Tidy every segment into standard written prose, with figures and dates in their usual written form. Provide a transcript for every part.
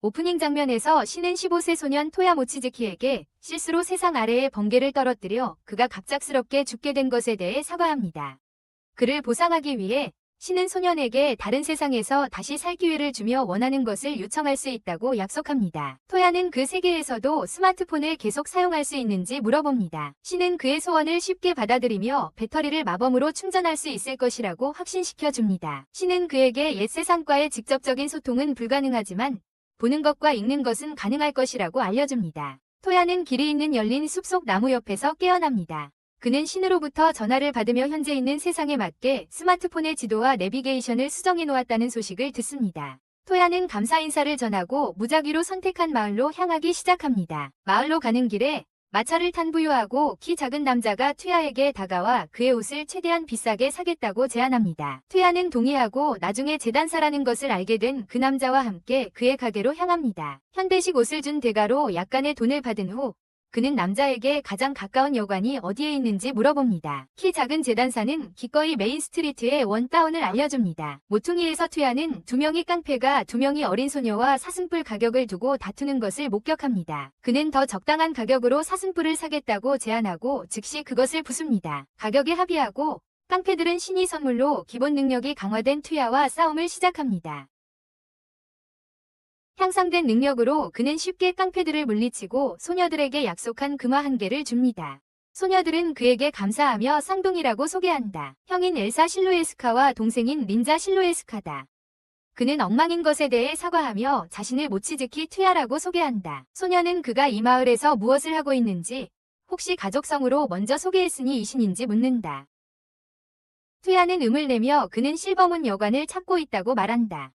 오프닝 장면에서 신은 15세 소년 토야 모치즈키에게 실수로 세상 아래에 번개를 떨어뜨려 그가 갑작스럽게 죽게 된 것에 대해 사과합니다. 그를 보상하기 위해 신은 소년에게 다른 세상에서 다시 살 기회를 주며 원하는 것을 요청할 수 있다고 약속합니다. 토야는 그 세계에서도 스마트폰을 계속 사용할 수 있는지 물어봅니다. 신은 그의 소원을 쉽게 받아들이며 배터리를 마법으로 충전할 수 있을 것이라고 확신시켜 줍니다. 신은 그에게 옛 세상과의 직접적인 소통은 불가능하지만 보는 것과 읽는 것은 가능할 것이라고 알려줍니다. 토야는 길이 있는 열린 숲속 나무 옆에서 깨어납니다. 그는 신으로부터 전화를 받으며 현재 있는 세상에 맞게 스마트폰의 지도와 내비게이션을 수정해 놓았다는 소식을 듣습니다. 토야는 감사 인사를 전하고 무작위로 선택한 마을로 향하기 시작합니다. 마을로 가는 길에 마차를 탄 부유하고 키 작은 남자가 투야에게 다가와 그의 옷을 최대한 비싸게 사겠다고 제안합니다. 투야는 동의하고 나중에 재단사라는 것을 알게 된 그 남자와 함께 그의 가게로 향합니다. 현대식 옷을 준 대가로 약간의 돈을 받은 후 그는 남자에게 가장 가까운 여관이 어디에 있는지 물어봅니다. 키 작은 재단사는 기꺼이 메인 스트리트의 원다운을 알려줍니다. 모퉁이에서 투야는 두 명의 깡패가 두 명의 어린 소녀와 사슴뿔 가격을 두고 다투는 것을 목격합니다. 그는 더 적당한 가격으로 사슴뿔을 사겠다고 제안하고 즉시 그것을 부숩니다. 가격에 합의하고 깡패들은 신이 선물로 기본 능력이 강화된 투야와 싸움을 시작합니다. 향상된 능력으로 그는 쉽게 깡패들을 물리치고 소녀들에게 약속한 금화 1개를 줍니다. 소녀들은 그에게 감사하며 쌍둥이라고 소개한다. 형인 엘사 실루에스카와 동생인 닌자 실루에스카다. 그는 엉망인 것에 대해 사과하며 자신을 모치즈키 투야라고 소개한다. 소녀는 그가 이 마을에서 무엇을 하고 있는지, 혹시 가족성으로 먼저 소개했으니 이 신인지 묻는다. 투야는 음을 내며 그는 실버문 여관을 찾고 있다고 말한다.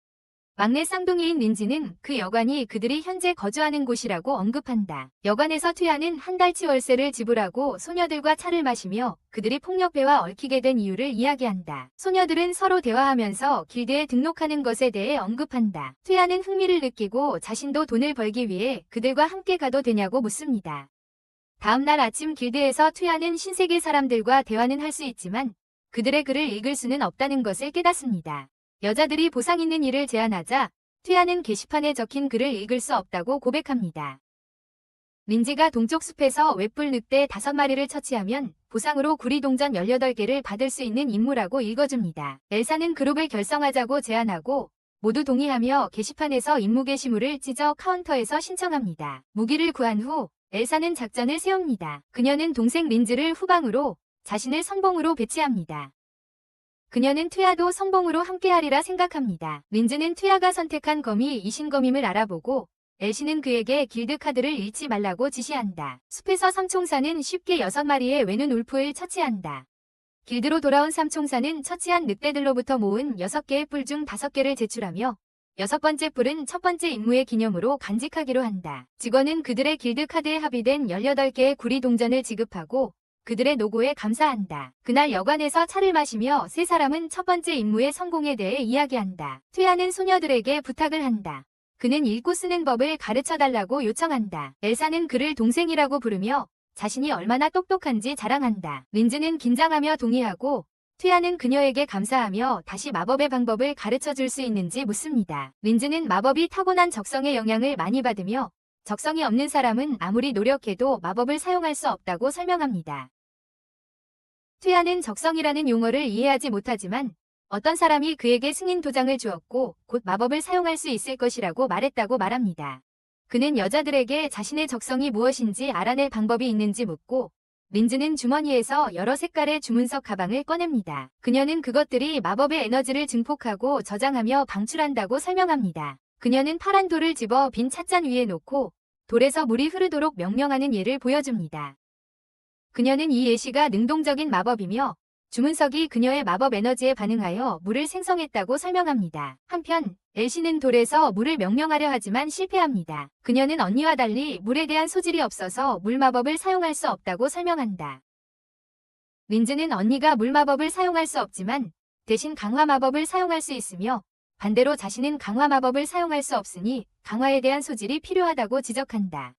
막내 쌍둥이인 닌지는 그 여관이 그들이 현재 거주하는 곳이라고 언급한다. 여관에서 투야는 한 달치 월세를 지불하고 소녀들과 차를 마시며 그들이 폭력배와 얽히게 된 이유를 이야기한다. 소녀들은 서로 대화하면서 길드에 등록하는 것에 대해 언급한다. 투야는 흥미를 느끼고 자신도 돈을 벌기 위해 그들과 함께 가도 되냐고 묻습니다. 다음날 아침 길드에서 투야는 신세계 사람들과 대화는 할 수 있지만 그들의 글을 읽을 수는 없다는 것을 깨닫습니다. 여자들이 보상 있는 일을 제안하자 투야는 게시판에 적힌 글을 읽을 수 없다고 고백합니다. 린지가 동쪽 숲에서 웹불 늑대 5마리를 처치하면 보상으로 구리동전 18개를 받을 수 있는 임무라고 읽어줍니다. 엘사는 그룹을 결성하자고 제안하고 모두 동의하며 게시판에서 임무 게시물을 찢어 카운터에서 신청합니다. 무기를 구한 후 엘사는 작전을 세웁니다. 그녀는 동생 린즈를 후방으로 자신을 선봉으로 배치합니다. 그녀는 투야도 선봉으로 함께하리라 생각합니다. 린즈는 투야가 선택한 검이 이신검임을 알아보고 엘시는 그에게 길드 카드를 잃지 말라고 지시한다. 숲에서 삼총사는 쉽게 6마리의 외눈 울프를 처치한다. 길드로 돌아온 삼총사는 처치한 늑대들로부터 모은 6개의 뿔 중 5개를 제출하며 6번째 뿔은 첫 번째 임무의 기념으로 간직하기로 한다. 직원은 그들의 길드 카드에 합의된 18개의 구리 동전을 지급하고 그들의 노고에 감사한다. 그날 여관에서 차를 마시며 세 사람은 첫 번째 임무의 성공에 대해 이야기한다. 투야는 소녀들에게 부탁을 한다. 그는 읽고 쓰는 법을 가르쳐달라고 요청한다. 엘사는 그를 동생이라고 부르며 자신이 얼마나 똑똑한지 자랑한다. 린즈는 긴장하며 동의하고 투야는 그녀에게 감사하며 다시 마법의 방법을 가르쳐줄 수 있는지 묻습니다. 린즈는 마법이 타고난 적성의 영향을 많이 받으며 적성이 없는 사람은 아무리 노력해도 마법을 사용할 수 없다고 설명합니다. 투야는 적성이라는 용어를 이해하지 못하지만 어떤 사람이 그에게 승인 도장을 주었고 곧 마법을 사용할 수 있을 것이라고 말했다고 말합니다. 그는 여자들에게 자신의 적성이 무엇인지 알아낼 방법이 있는지 묻고 린즈는 주머니에서 여러 색깔의 주문석 가방을 꺼냅니다. 그녀는 그것들이 마법의 에너지를 증폭하고 저장하며 방출한다고 설명합니다. 그녀는 파란 돌을 집어 빈 찻잔 위에 놓고 돌에서 물이 흐르도록 명령하는 예를 보여줍니다. 그녀는 이 예시가 능동적인 마법이며 주문석이 그녀의 마법 에너지에 반응하여 물을 생성했다고 설명합니다. 한편 엘시는 돌에서 물을 명령하려 하지만 실패합니다. 그녀는 언니와 달리 물에 대한 소질이 없어서 물 마법을 사용할 수 없다고 설명한다. 린즈는 언니가 물 마법을 사용할 수 없지만 대신 강화 마법을 사용할 수 있으며 반대로 자신은 강화 마법을 사용할 수 없으니 강화에 대한 소질이 필요하다고 지적한다.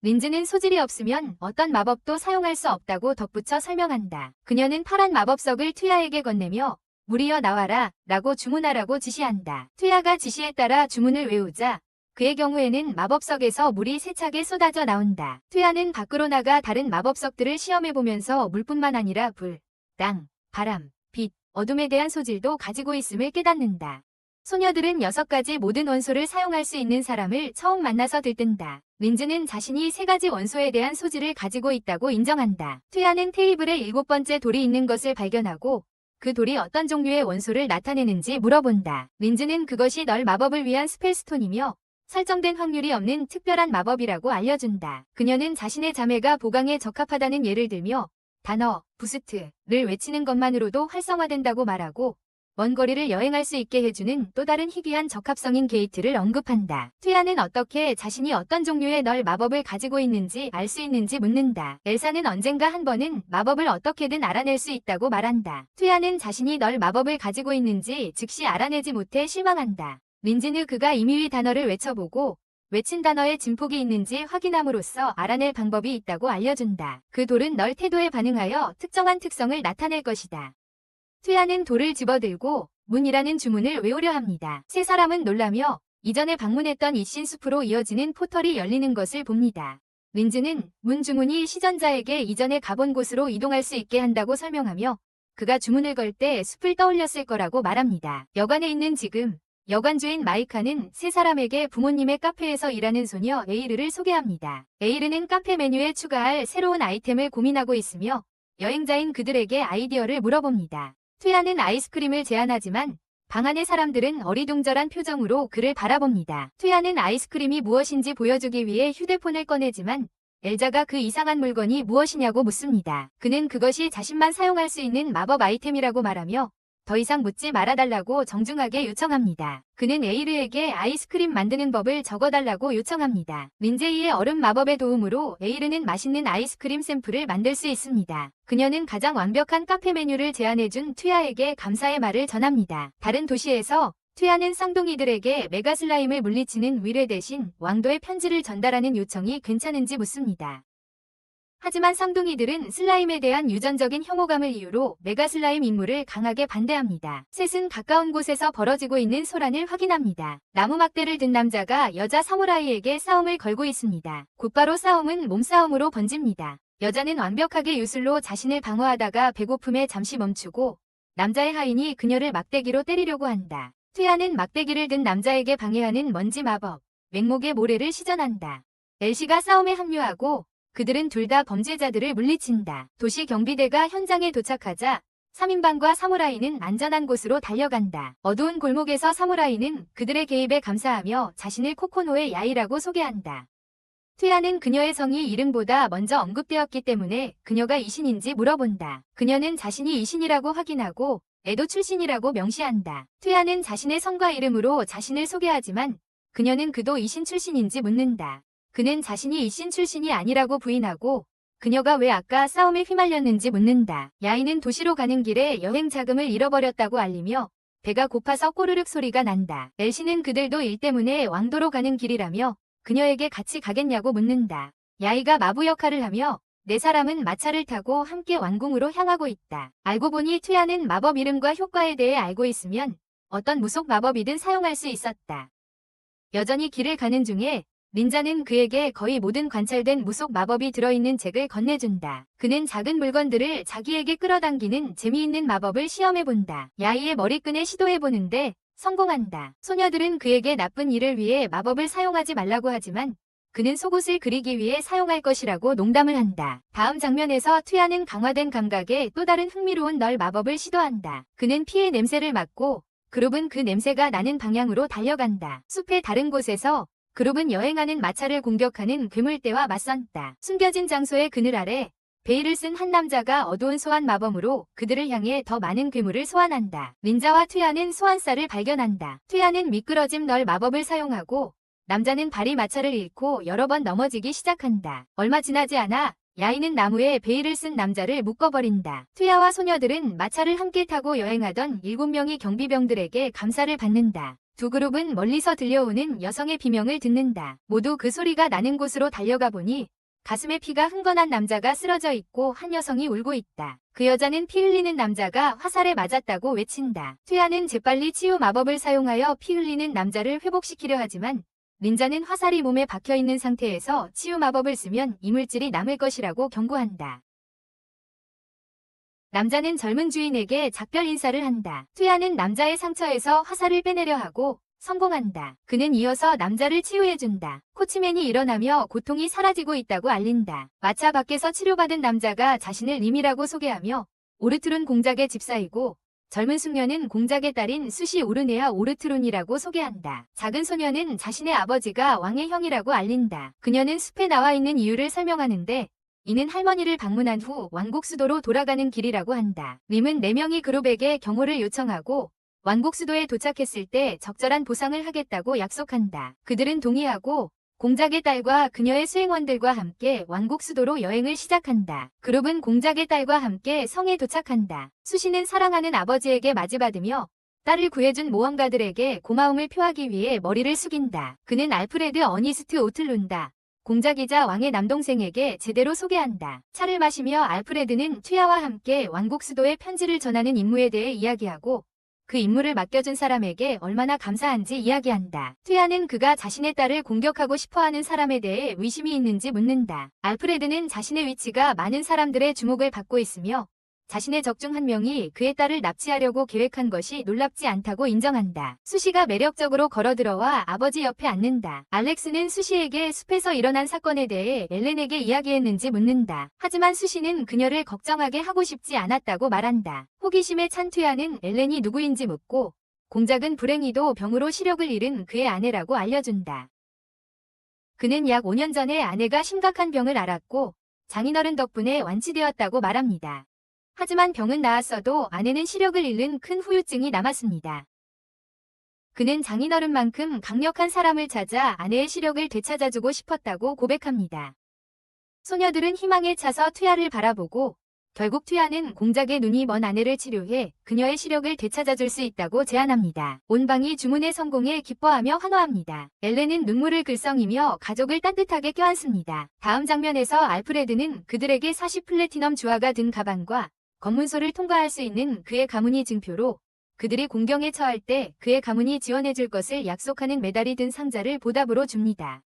린즈는 소질이 없으면 어떤 마법도 사용할 수 없다고 덧붙여 설명한다. 그녀는 파란 마법석을 투야에게 건네며 물이여 나와라 라고 주문하라고 지시한다. 투야가 지시에 따라 주문을 외우자 그의 경우에는 마법석에서 물이 세차게 쏟아져 나온다. 퇴하는 밖으로 나가 다른 마법석들을 시험해보면서 물뿐만 아니라 불, 땅, 바람, 빛, 어둠에 대한 소질도 가지고 있음을 깨닫는다. 소녀들은 6가지 모든 원소를 사용할 수 있는 사람을 처음 만나서 들뜬다. 린즈는 자신이 3가지 원소에 대한 소질을 가지고 있다고 인정한다. 퇴하는 테이블에 7번째 돌이 있는 것을 발견하고 그 돌이 어떤 종류의 원소를 나타내는지 물어본다. 린즈는 그것이 널 마법을 위한 스펠스톤이며 설정된 확률이 없는 특별한 마법이라고 알려준다. 그녀는 자신의 자매가 보강에 적합하다는 예를 들며 단어, 부스트를 외치는 것만으로도 활성화된다고 말하고 먼 거리를 여행할 수 있게 해주는 또 다른 희귀한 적합성인 게이트를 언급한다. 퇴하는 어떻게 자신이 어떤 종류의 널 마법을 가지고 있는지 알 수 있는지 묻는다. 엘사는 언젠가 한 번은 마법을 어떻게든 알아낼 수 있다고 말한다. 퇴하는 자신이 널 마법을 가지고 있는지 즉시 알아내지 못해 실망한다. 린즈는 그가 임의의 단어를 외쳐보고 외친 단어에 진폭이 있는지 확인함으로써 알아낼 방법이 있다고 알려준다. 그 돌은 널 태도에 반응하여 특정한 특성을 나타낼 것이다. 퇴하는 돌을 집어들고 문이라는 주문을 외우려 합니다. 세 사람은 놀라며 이전에 방문했던 이신숲으로 이어지는 포털이 열리는 것을 봅니다. 린즈는 문 주문이 시전자에게 이전에 가본 곳으로 이동할 수 있게 한다고 설명하며 그가 주문을 걸 때 숲을 떠올렸을 거라고 말합니다. 여관에 있는 지금 여관주인 마이카는 세 사람에게 부모님의 카페에서 일하는 소녀 에이르를 소개합니다. 에이르는 카페 메뉴에 추가할 새로운 아이템을 고민하고 있으며 여행자인 그들에게 아이디어를 물어봅니다. 퇴하는 아이스크림을 제안하지만 방 안의 사람들은 어리둥절한 표정으로 그를 바라봅니다. 퇴하는 아이스크림이 무엇인지 보여주기 위해 휴대폰을 꺼내지만 엘자가 그 이상한 물건이 무엇이냐고 묻습니다. 그는 그것이 자신만 사용할 수 있는 마법 아이템이라고 말하며 더 이상 묻지 말아달라고 정중하게 요청합니다. 그는 에이르에게 아이스크림 만드는 법을 적어달라고 요청합니다. 린제이의 얼음 마법의 도움으로 에이르는 맛있는 아이스크림 샘플을 만들 수 있습니다. 그녀는 가장 완벽한 카페 메뉴를 제안해준 퇴하에게 감사의 말을 전합니다. 다른 도시에서 퇴하는 쌍둥이들에게 메가슬라임을 물리치는 위례 대신 왕도의 편지를 전달하는 요청이 괜찮은지 묻습니다. 하지만 쌍둥이들은 슬라임에 대한 유전적인 혐오감을 이유로 메가슬라임 임무를 강하게 반대합니다. 셋은 가까운 곳에서 벌어지고 있는 소란을 확인합니다. 나무 막대를 든 남자가 여자 사무라이에게 싸움을 걸고 있습니다. 곧바로 싸움은 몸싸움으로 번집니다. 여자는 완벽하게 유술로 자신을 방어하다가 배고픔에 잠시 멈추고 남자의 하인이 그녀를 막대기로 때리려고 한다. 퇴하는 막대기를 든 남자에게 방해하는 먼지 마법, 맹목의 모래를 시전한다. 엘시가 싸움에 합류하고 그들은 둘 다 범죄자들을 물리친다. 도시 경비대가 현장에 도착하자 3인방과 사무라이는 안전한 곳으로 달려간다. 어두운 골목에서 사무라이는 그들의 개입에 감사하며 자신을 코코노의 야이라고 소개한다. 퇴하는 그녀의 성이 이름보다 먼저 언급되었기 때문에 그녀가 이신인지 물어본다. 그녀는 자신이 이신이라고 확인하고 에도 출신이라고 명시한다. 퇴하는 자신의 성과 이름으로 자신을 소개하지만 그녀는 그도 이신 출신인지 묻는다. 그는 자신이 이신 출신이 아니라고 부인하고 그녀가 왜 아까 싸움에 휘말렸는지 묻는다. 야이는 도시로 가는 길에 여행 자금을 잃어버렸다고 알리며 배가 고파서 꼬르륵 소리가 난다. 엘시는 그들도 일 때문에 왕도로 가는 길이라며 그녀에게 같이 가겠냐고 묻는다. 야이가 마부 역할을 하며 네 사람은 마차를 타고 함께 왕궁으로 향하고 있다. 알고 보니 퇴하는 마법 이름과 효과에 대해 알고 있으면 어떤 무속 마법이든 사용할 수 있었다. 여전히 길을 가는 중에 린자는 그에게 거의 모든 관찰된 무속 마법이 들어있는 책을 건네준다. 그는 작은 물건들을 자기에게 끌어당기는 재미있는 마법을 시험해본다. 야이의 머리끈에 시도해보는데 성공한다. 소녀들은 그에게 나쁜 일을 위해 마법을 사용하지 말라고 하지만 그는 속옷을 그리기 위해 사용할 것이라고 농담을 한다. 다음 장면에서 퇴하는 강화된 감각에 또 다른 흥미로운 널 마법을 시도한다. 그는 피의 냄새를 맡고 그룹은 그 냄새가 나는 방향으로 달려간다. 숲의 다른 곳에서 그룹은 여행하는 마차를 공격하는 괴물떼와 맞선다. 숨겨진 장소의 그늘 아래 베일을 쓴 한 남자가 어두운 소환 마법으로 그들을 향해 더 많은 괴물을 소환한다. 린자와 퇴하는 소환사를 발견한다. 퇴하는 미끄러짐 널 마법을 사용하고 남자는 발이 마차를 잃고 여러 번 넘어지기 시작한다. 얼마 지나지 않아 야이는 나무에 베일을 쓴 남자를 묶어버린다. 퇴하와 소녀들은 마차를 함께 타고 여행하던 7명의 경비병들에게 감사를 받는다. 두 그룹은 멀리서 들려오는 여성의 비명을 듣는다. 모두 그 소리가 나는 곳으로 달려가 보니 가슴에 피가 흥건한 남자가 쓰러져 있고 한 여성이 울고 있다. 그 여자는 피 흘리는 남자가 화살에 맞았다고 외친다. 퇴하는 재빨리 치유 마법을 사용하여 피 흘리는 남자를 회복시키려 하지만 린자는 화살이 몸에 박혀있는 상태에서 치유 마법을 쓰면 이물질이 남을 것이라고 경고한다. 남자는 젊은 주인에게 작별 인사를 한다. 퇴하는 남자의 상처에서 화살을 빼내려 하고 성공한다. 그는 이어서 남자를 치유해준다. 코치맨이 일어나며 고통이 사라지고 있다고 알린다. 마차 밖에서 치료받은 남자가 자신을 님이라고 소개하며 오르트론 공작의 집사이고 젊은 숙녀는 공작의 딸인 수시 오르네아 오르트론이라고 소개한다. 작은 소녀는 자신의 아버지가 왕의 형이라고 알린다. 그녀는 숲에 나와 있는 이유를 설명하는데 이는 할머니를 방문한 후 왕국 수도로 돌아가는 길이라고 한다. 림은 4명이 그룹에게 경호를 요청하고 왕국 수도에 도착했을 때 적절한 보상을 하겠다고 약속한다. 그들은 동의하고 공작의 딸과 그녀의 수행원들과 함께 왕국 수도로 여행을 시작한다. 그룹은 공작의 딸과 함께 성에 도착한다. 수시는 사랑하는 아버지에게 맞이받으며 딸을 구해준 모험가들에게 고마움을 표하기 위해 머리를 숙인다. 그는 알프레드 어니스트 오틀룬다. 공작이자 왕의 남동생에게 제대로 소개한다. 차를 마시며 알프레드는 튀아와 함께 왕국 수도에 편지를 전하는 임무에 대해 이야기하고 그 임무를 맡겨준 사람에게 얼마나 감사한지 이야기한다. 튀아는 그가 자신의 딸을 공격하고 싶어하는 사람에 대해 의심이 있는지 묻는다. 알프레드는 자신의 위치가 많은 사람들의 주목을 받고 있으며 자신의 적 중 한 명이 그의 딸을 납치하려고 계획한 것이 놀랍지 않다고 인정한다. 수시가 매력적으로 걸어들어와 아버지 옆에 앉는다. 알렉스는 수시에게 숲에서 일어난 사건에 대해 엘렌에게 이야기했는지 묻는다. 하지만 수시는 그녀를 걱정하게 하고 싶지 않았다고 말한다. 호기심에 찬 튀아는 엘렌이 누구인지 묻고 공작은 불행히도 병으로 시력을 잃은 그의 아내라고 알려준다. 그는 약 5년 전에 아내가 심각한 병을 앓았고 장인어른 덕분에 완치되었다고 말합니다. 하지만 병은 나았어도 아내는 시력을 잃는 큰 후유증이 남았습니다. 그는 장인어른만큼 강력한 사람을 찾아 아내의 시력을 되찾아주고 싶었다고 고백합니다. 소녀들은 희망에 차서 튀아를 바라보고 결국 튀아는 공작의 눈이 먼 아내를 치료해 그녀의 시력을 되찾아줄 수 있다고 제안합니다. 온 방이 주문의 성공에 기뻐하며 환호합니다. 엘렌은 눈물을 글썽이며 가족을 따뜻하게 껴안습니다. 다음 장면에서 알프레드는 그들에게 40 플래티넘 주화가 든 가방과 검문소를 통과할 수 있는 그의 가문이 증표로 그들이 공경에 처할 때 그의 가문이 지원해줄 것을 약속하는 메달이 든 상자를 보답으로 줍니다.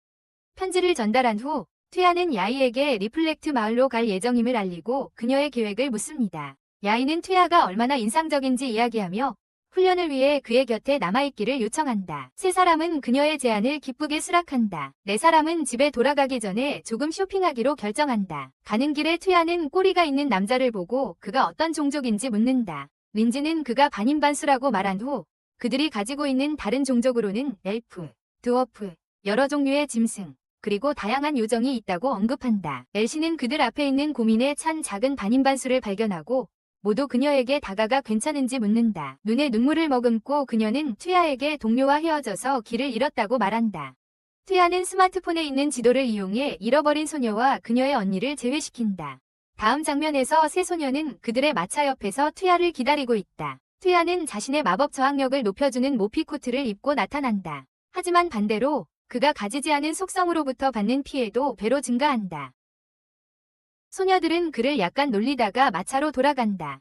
편지를 전달한 후 튀아는 야이에게 리플렉트 마을로 갈 예정임을 알리고 그녀의 계획을 묻습니다. 야이는 튀아가 얼마나 인상적인지 이야기하며 훈련을 위해 그의 곁에 남아있기를 요청한다. 세 사람은 그녀의 제안을 기쁘게 수락한다. 네 사람은 집에 돌아가기 전에 조금 쇼핑하기로 결정한다. 가는 길에 튀아는 꼬리가 있는 남자를 보고 그가 어떤 종족인지 묻는다. 린지는 그가 반인반수라고 말한 후 그들이 가지고 있는 다른 종족으로는 엘프, 드워프, 여러 종류의 짐승, 그리고 다양한 요정이 있다고 언급한다. 엘시는 그들 앞에 있는 고민에 찬 작은 반인반수를 발견하고 모두 그녀에게 다가가 괜찮은지 묻는다. 눈에 눈물을 머금고 그녀는 튀아에게 동료와 헤어져서 길을 잃었다고 말한다. 튀아는 스마트폰에 있는 지도를 이용해 잃어버린 소녀와 그녀의 언니를 제외시킨다. 다음 장면에서 세 소녀는 그들의 마차 옆에서 튀아를 기다리고 있다. 튀아는 자신의 마법 저항력을 높여주는 모피 코트를 입고 나타난다. 하지만 반대로 그가 가지지 않은 속성으로부터 받는 피해도 배로 증가한다. 소녀들은 그를 약간 놀리다가 마차로 돌아간다.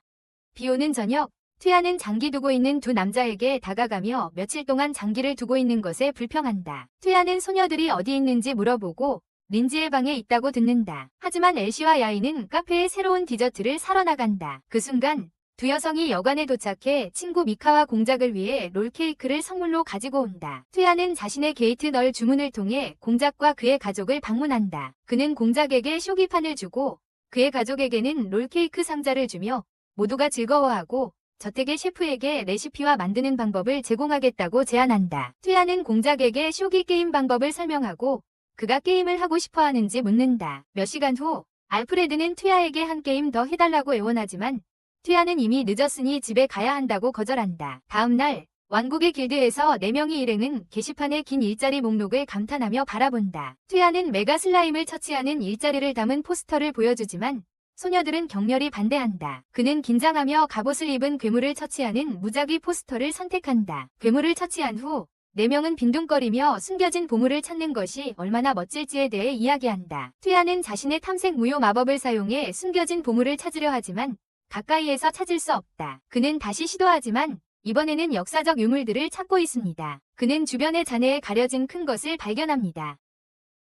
비오는 저녁, 튀아는 장기 두고 있는 두 남자에게 다가가며 며칠 동안 장기를 두고 있는 것에 불평한다. 튀아는 소녀들이 어디 있는지 물어보고 린지의 방에 있다고 듣는다. 하지만 엘시와 야이는 카페에 새로운 디저트를 사러 나간다. 그 순간 두 여성이 여관에 도착해 친구 미카와 공작을 위해 롤케이크를 선물로 가지고 온다. 튀아는 자신의 게이트 널 주문을 통해 공작과 그의 가족을 방문한다. 그는 공작에게 쇼기판을 주고 그의 가족에게는 롤케이크 상자를 주며 모두가 즐거워하고 저택의 셰프에게 레시피와 만드는 방법을 제공하겠다고 제안한다. 튀아는 공작에게 쇼기 게임 방법을 설명하고 그가 게임을 하고 싶어 하는지 묻는다. 몇 시간 후 알프레드는 튀아에게 한 게임 더 해달라고 애원하지만 튀아는 이미 늦었으니 집에 가야 한다고 거절한다. 다음 날 왕국의 길드에서 4명이 일행은 게시판의 긴 일자리 목록을 감탄하며 바라본다. 튀아는 메가 슬라임을 처치하는 일자리를 담은 포스터를 보여주지만 소녀들은 격렬히 반대한다. 그는 긴장하며 갑옷을 입은 괴물을 처치하는 무작위 포스터를 선택한다. 괴물을 처치한 후 4명은 빈둥거리며 숨겨진 보물을 찾는 것이 얼마나 멋질지에 대해 이야기한다. 튀아는 자신의 탐색 무효 마법을 사용해 숨겨진 보물을 찾으려 하지만 가까이에서 찾을 수 없다. 그는 다시 시도하지만 이번에는 역사적 유물들을 찾고 있습니다. 그는 주변의 잔해에 가려진 큰 것을 발견합니다.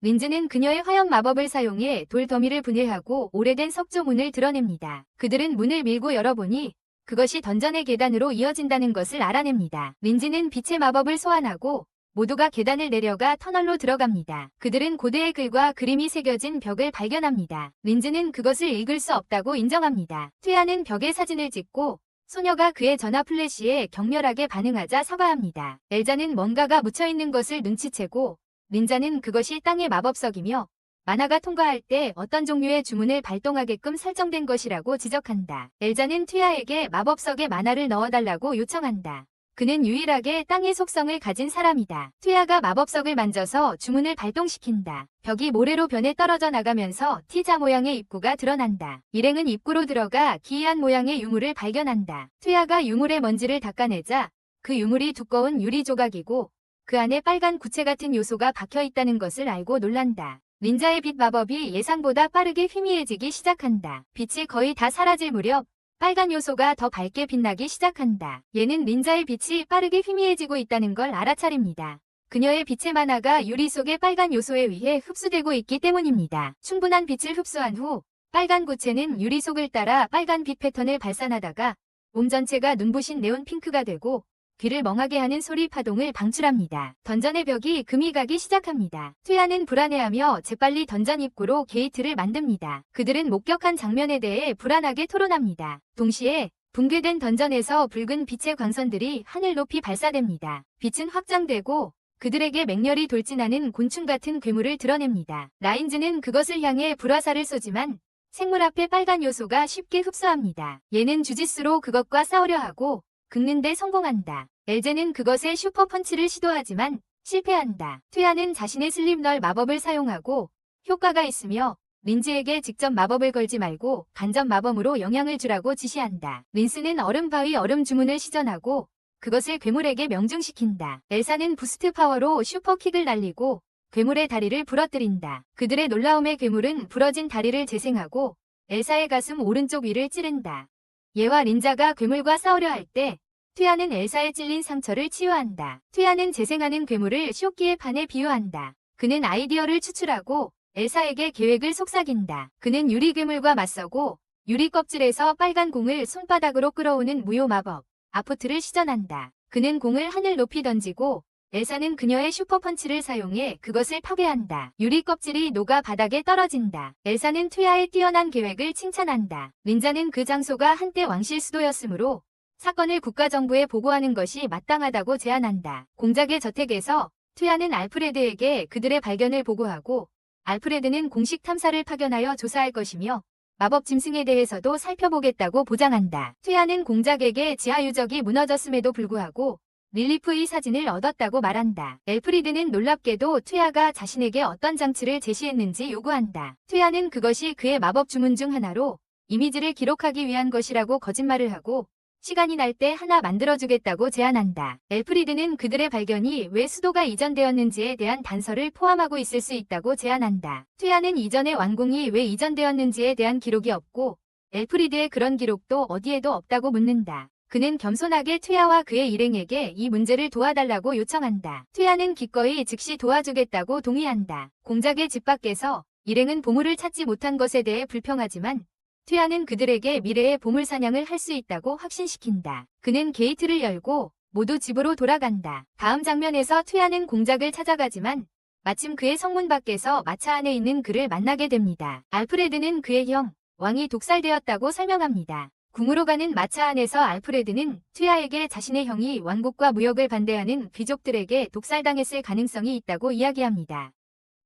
린즈는 그녀의 화염 마법을 사용해 돌 더미를 분해하고 오래된 석조문을 드러냅니다. 그들은 문을 밀고 열어보니 그것이 던전의 계단으로 이어진다는 것을 알아냅니다. 린즈는 빛의 마법을 소환하고 모두가 계단을 내려가 터널로 들어갑니다. 그들은 고대의 글과 그림이 새겨진 벽을 발견합니다. 린즈는 그것을 읽을 수 없다고 인정합니다. 퇴아는 벽에 사진을 찍고 소녀가 그의 전화 플래시에 격렬하게 반응하자 사과합니다. 엘자는 뭔가가 묻혀있는 것을 눈치채고 린자는 그것이 땅의 마법석이며 만화가 통과할 때 어떤 종류의 주문을 발동하게끔 설정된 것이라고 지적한다. 엘자는 퇴아에게 마법석에 만화를 넣어달라고 요청한다. 그는 유일하게 땅의 속성을 가진 사람이다. 퇴아가 마법석을 만져서 주문을 발동시킨다. 벽이 모래로 변해 떨어져 나가면서 T자 모양의 입구가 드러난다. 일행은 입구로 들어가 기이한 모양의 유물을 발견한다. 퇴아가 유물의 먼지를 닦아내자 그 유물이 두꺼운 유리 조각이고 그 안에 빨간 구체 같은 요소가 박혀 있다는 것을 알고 놀란다. 린자의 빛 마법이 예상보다 빠르게 희미해지기 시작한다. 빛이 거의 다 사라질 무렵 빨간 요소가 더 밝게 빛나기 시작한다. 얘는 린자의 빛이 빠르게 희미해지고 있다는 걸 알아차립니다. 그녀의 빛의 만화가 유리 속의 빨간 요소에 의해 흡수되고 있기 때문입니다. 충분한 빛을 흡수한 후 빨간 구체는 유리 속을 따라 빨간 빛 패턴을 발산하다가 몸 전체가 눈부신 네온 핑크가 되고 귀를 멍하게 하는 소리 파동을 방출합니다. 던전의 벽이 금이 가기 시작합니다. 퇴아는 불안해하며 재빨리 던전 입구로 게이트를 만듭니다. 그들은 목격한 장면에 대해 불안하게 토론합니다. 동시에 붕괴된 던전에서 붉은 빛의 광선들이 하늘 높이 발사됩니다. 빛은 확장되고 그들에게 맹렬히 돌진하는 곤충 같은 괴물을 드러냅니다. 라인즈는 그것을 향해 불화살을 쏘지만 생물 앞에 빨간 요소가 쉽게 흡수합니다. 얘는 주짓수로 그것과 싸우려 하고 긁는데 성공한다. 엘제는 그것에 슈퍼펀치를 시도하지만 실패한다. 퇴아는 자신의 슬립널 마법을 사용하고 효과가 있으며 린즈에게 직접 마법을 걸지 말고 간접 마법으로 영향을 주라고 지시한다. 린스는 얼음 바위 얼음 주문을 시전하고 그것을 괴물에게 명중시킨다. 엘사는 부스트 파워로 슈퍼킥을 날리고 괴물의 다리를 부러뜨린다. 그들의 놀라움에 괴물은 부러진 다리를 재생하고 엘사의 가슴 오른쪽 위를 찌른다. 얘와 린자가 괴물과 싸우려 할 때 퇴아는 엘사에 찔린 상처를 치유한다. 퇴아는 재생하는 괴물을 쇼키의 판에 비유한다. 그는 아이디어를 추출하고 엘사에게 계획을 속삭인다. 그는 유리 괴물과 맞서고 유리 껍질에서 빨간 공을 손바닥으로 끌어오는 무효 마법 아포트를 시전한다. 그는 공을 하늘 높이 던지고 엘사는 그녀의 슈퍼펀치를 사용해 그것을 파괴한다. 유리 껍질이 녹아 바닥에 떨어진다. 엘사는 퇴아의 뛰어난 계획을 칭찬한다. 린자는 그 장소가 한때 왕실 수도였으므로 사건을 국가정부에 보고하는 것이 마땅하다고 제안한다. 공작의 저택에서 퇴아는 알프레드에게 그들의 발견을 보고하고 알프레드는 공식 탐사를 파견하여 조사할 것이며 마법 짐승에 대해서도 살펴보겠다고 보장한다. 퇴아는 공작에게 지하 유적이 무너졌음에도 불구하고 릴리프의 사진을 얻었다고 말한다. 엘프리드는 놀랍게도 퇴아가 자신에게 어떤 장치를 제시했는지 요구한다. 퇴아는 그것이 그의 마법 주문 중 하나로 이미지를 기록하기 위한 것이라고 거짓말을 하고 시간이 날 때 하나 만들어주겠다고 제안한다. 엘프리드는 그들의 발견이 왜 수도가 이전되었는지에 대한 단서를 포함하고 있을 수 있다고 제안한다. 퇴아는 이전의 왕궁이 왜 이전되었는지에 대한 기록이 없고 엘프리드의 그런 기록도 어디에도 없다고 묻는다. 그는 겸손하게 퇴아와 그의 일행에게 이 문제를 도와달라고 요청한다. 퇴아는 기꺼이 즉시 도와주겠다고 동의한다. 공작의 집 밖에서 일행은 보물을 찾지 못한 것에 대해 불평하지만 퇴아는 그들에게 미래의 보물 사냥을 할 수 있다고 확신시킨다. 그는 게이트를 열고 모두 집으로 돌아간다. 다음 장면에서 퇴아는 공작을 찾아가지만 마침 그의 성문 밖에서 마차 안에 있는 그를 만나게 됩니다. 알프레드는 그의 형, 왕이 독살되었다고 설명합니다. 궁으로 가는 마차 안에서 알프레드는 퇴아에게 자신의 형이 왕국과 무역을 반대하는 귀족들에게 독살당했을 가능성이 있다고 이야기합니다.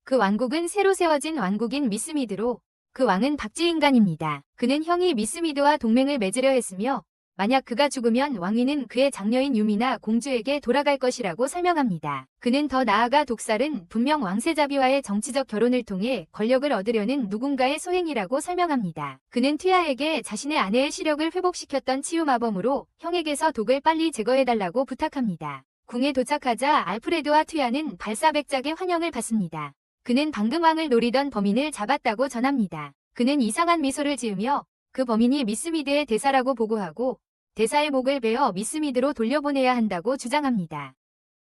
그 왕국은 새로 세워진 왕국인 미스미드로 그 왕은 박쥐인간입니다. 그는 형이 미스미드와 동맹을 맺으려 했으며 만약 그가 죽으면 왕위는 그의 장녀인 유미나 공주에게 돌아갈 것이라고 설명합니다. 그는 더 나아가 독살은 분명 왕세자비와의 정치적 결혼을 통해 권력을 얻으려는 누군가의 소행이라고 설명합니다. 그는 퇴아에게 자신의 아내의 시력을 회복시켰던 치유마법으로 형에게서 독을 빨리 제거해달라고 부탁합니다. 궁에 도착하자 알프레드와 퇴아는 발사백작의 환영을 받습니다. 그는 방금 왕을 노리던 범인을 잡았다고 전합니다. 그는 이상한 미소를 지으며 그 범인이 미스미드의 대사라고 보고하고 대사의 목을 베어 미스미드로 돌려보내야 한다고 주장합니다.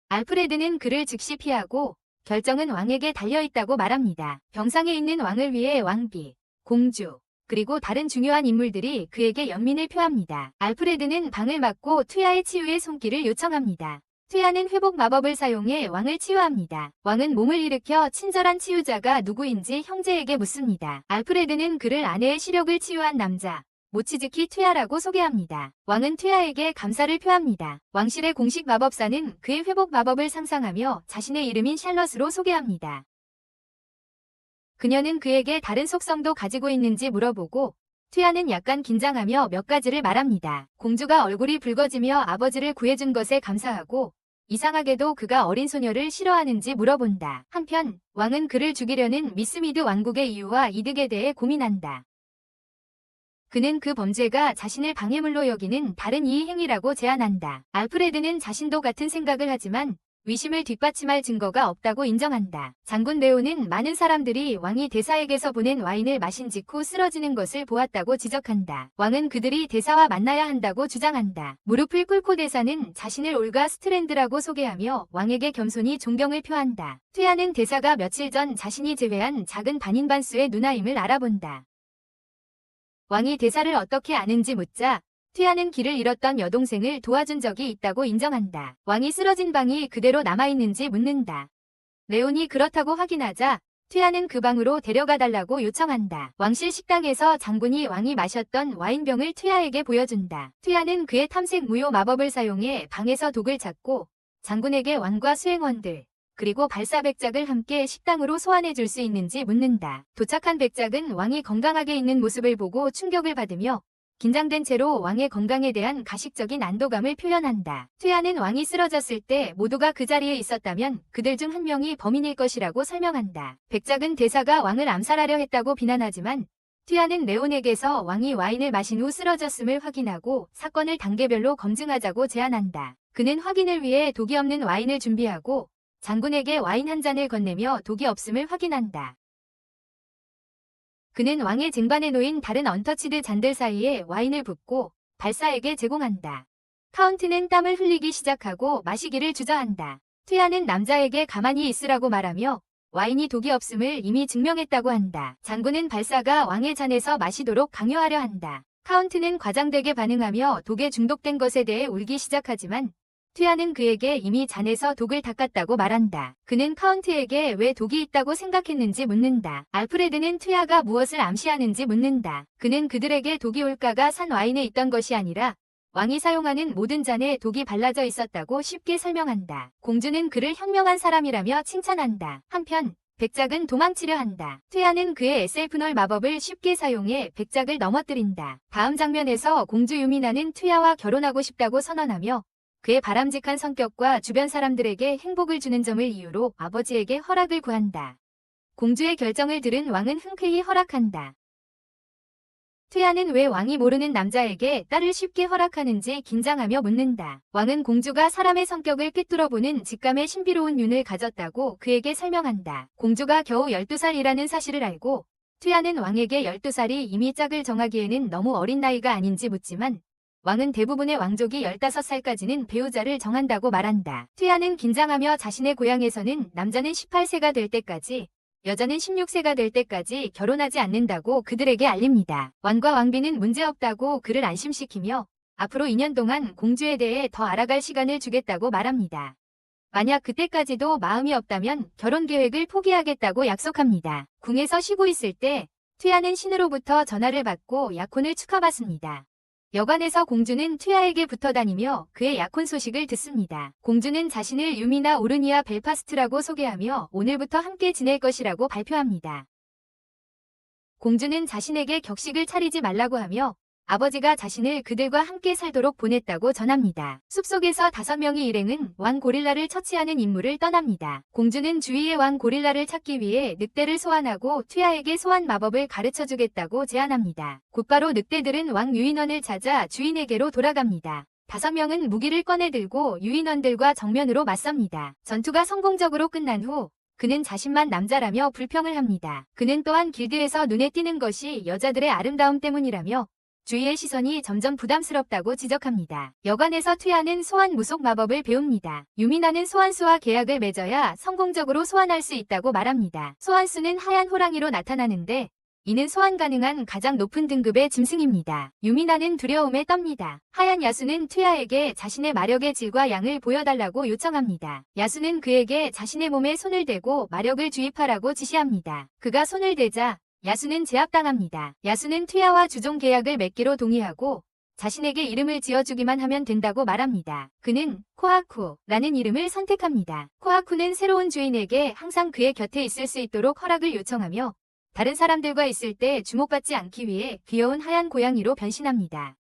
알프레드는 그를 즉시 피하고 결정은 왕에게 달려있다고 말합니다. 병상에 있는 왕을 위해 왕비, 공주, 그리고 다른 중요한 인물들이 그에게 연민을 표합니다. 알프레드는 방을 막고 투야의 치유의 손길을 요청합니다. 투야는 회복 마법을 사용해 왕을 치유합니다. 왕은 몸을 일으켜 친절한 치유자가 누구인지 형제에게 묻습니다. 알프레드는 그를 아내의 시력을 치유한 남자, 모치즈키 투야라고 소개합니다. 왕은 투야에게 감사를 표합니다. 왕실의 공식 마법사는 그의 회복 마법을 상상하며 자신의 이름인 샬럿으로 소개합니다. 그녀는 그에게 다른 속성도 가지고 있는지 물어보고 투야는 약간 긴장하며 몇 가지를 말합니다. 공주가 얼굴이 붉어지며 아버지를 구해준 것에 감사하고 이상하게도 그가 어린 소녀를 싫어하는지 물어본다. 한편 왕은 그를 죽이려는 미스미드 왕국의 이유와 이득에 대해 고민한다. 그는 그 범죄가 자신을 방해물로 여기는 다른 이의 행위라고 제안한다. 알프레드는 자신도 같은 생각을 하지만 위심을 뒷받침할 증거가 없다고 인정한다. 장군 레오는 많은 사람들이 왕이 대사에게서 보낸 와인을 마신 직후 쓰러지는 것을 보았다고 지적한다. 왕은 그들이 대사와 만나야 한다고 주장한다. 무릎을 꿇고 대사는 자신을 올가 스트랜드라고 소개하며 왕에게 겸손히 존경을 표한다. 투야는 대사가 며칠 전 자신이 제외한 작은 반인반수의 누나임을 알아본다. 왕이 대사를 어떻게 아는지 묻자 투야는 길을 잃었던 여동생을 도와준 적이 있다고 인정한다. 왕이 쓰러진 방이 그대로 남아있는지 묻는다. 레온이 그렇다고 확인하자 투야는 그 방으로 데려가 달라고 요청한다. 왕실 식당에서 장군이 왕이 마셨던 와인병을 투야에게 보여준다. 투야는 그의 탐색 무효 마법을 사용해 방에서 독을 찾고 장군에게 왕과 수행원들 그리고 발사 백작을 함께 식당으로 소환해 줄 수 있는지 묻는다. 도착한 백작은 왕이 건강하게 있는 모습을 보고 충격을 받으며 긴장된 채로 왕의 건강에 대한 가식적인 안도감을 표현한다. 투야는 왕이 쓰러졌을 때 모두가 그 자리에 있었다면 그들 중 한 명이 범인일 것이라고 설명한다. 백작은 대사가 왕을 암살하려 했다고 비난하지만 투야는 레온에게서 왕이 와인을 마신 후 쓰러졌음을 확인하고 사건을 단계별로 검증하자고 제안한다. 그는 확인을 위해 독이 없는 와인을 준비하고 장군에게 와인 한 잔을 건네며 독이 없음을 확인한다. 그는 왕의 쟁반에 놓인 다른 언터치드 잔들 사이에 와인을 붓고 발사에게 제공한다. 카운트는 땀을 흘리기 시작하고 마시기를 주저한다. 투야는 남자에게 가만히 있으라고 말하며 와인이 독이 없음을 이미 증명했다고 한다. 장군은 발사가 왕의 잔에서 마시도록 강요하려 한다. 카운트는 과장되게 반응하며 독에 중독된 것에 대해 울기 시작하지만 투야는 그에게 이미 잔에서 독을 닦았다고 말한다. 그는 카운트에게 왜 독이 있다고 생각했는지 묻는다. 알프레드는 투야가 무엇을 암시하는지 묻는다. 그는 그들에게 독이 올가가 산 와인에 있던 것이 아니라 왕이 사용하는 모든 잔에 독이 발라져 있었다고 쉽게 설명한다. 공주는 그를 현명한 사람이라며 칭찬한다. 한편 백작은 도망치려 한다. 투야는 그의 에셀프널 마법을 쉽게 사용해 백작을 넘어뜨린다. 다음 장면에서 공주 유미나는 투야와 결혼하고 싶다고 선언하며 그의 바람직한 성격과 주변 사람들에게 행복을 주는 점을 이유로 아버지에게 허락을 구한다. 공주의 결정을 들은 왕은 흔쾌히 허락한다. 투야는 왜 왕이 모르는 남자에게 딸을 쉽게 허락하는지 긴장하며 묻는다. 왕은 공주가 사람의 성격을 꿰뚫어보는 직감의 신비로운 윤을 가졌다고 그에게 설명한다. 공주가 겨우 12살이라는 사실을 알고 투야는 왕에게 12살이 이미 짝을 정하기에는 너무 어린 나이가 아닌지 묻지만 왕은 대부분의 왕족이 15살까지는 배우자를 정한다고 말한다. 투야는 긴장하며 자신의 고향에서는 남자는 18세가 될 때까지 여자는 16세가 될 때까지 결혼하지 않는다고 그들에게 알립니다. 왕과 왕비는 문제없다고 그를 안심시키며 앞으로 2년 동안 공주에 대해 더 알아갈 시간을 주겠다고 말합니다. 만약 그때까지도 마음이 없다면 결혼 계획을 포기하겠다고 약속합니다. 궁에서 쉬고 있을 때 투야는 신으로부터 전화를 받고 약혼을 축하받습니다. 여관에서 공주는 투야에게 붙어다니며 그의 약혼 소식을 듣습니다. 공주는 자신을 유미나 오르니아 벨파스트라고 소개하며 오늘부터 함께 지낼 것이라고 발표합니다. 공주는 자신에게 격식을 차리지 말라고 하며 아버지가 자신을 그들과 함께 살도록 보냈다고 전합니다. 숲속에서 5명의 일행은 왕 고릴라를 처치하는 임무를 떠납니다. 공주는 주위의 왕 고릴라를 찾기 위해 늑대를 소환하고 투야에게 소환 마법을 가르쳐주겠다고 제안합니다. 곧바로 늑대들은 왕 유인원을 찾아 주인에게로 돌아갑니다. 5명은 무기를 꺼내 들고 유인원들과 정면으로 맞섭니다. 전투가 성공적으로 끝난 후 그는 자신만 남자라며 불평을 합니다. 그는 또한 길드에서 눈에 띄는 것이 여자들의 아름다움 때문이라며 주위의 시선이 점점 부담스럽다고 지적합니다. 여관에서 튀아는 소환 무속 마법을 배웁니다. 유미나는 소환수와 계약을 맺어야 성공적으로 소환할 수 있다고 말합니다. 소환수는 하얀 호랑이로 나타나는데 이는 소환 가능한 가장 높은 등급의 짐승입니다. 유미나는 두려움에 떱니다. 하얀 야수는 튀아에게 자신의 마력의 질과 양을 보여달라고 요청합니다. 야수는 그에게 자신의 몸에 손을 대고 마력을 주입하라고 지시합니다. 그가 손을 대자 야수는 제압당합니다. 야수는 튀아와 주종 계약을 맺기로 동의하고 자신에게 이름을 지어주기만 하면 된다고 말합니다. 그는 코하쿠라는 이름을 선택합니다. 코하쿠는 새로운 주인에게 항상 그의 곁에 있을 수 있도록 허락을 요청하며 다른 사람들과 있을 때 주목받지 않기 위해 귀여운 하얀 고양이로 변신합니다.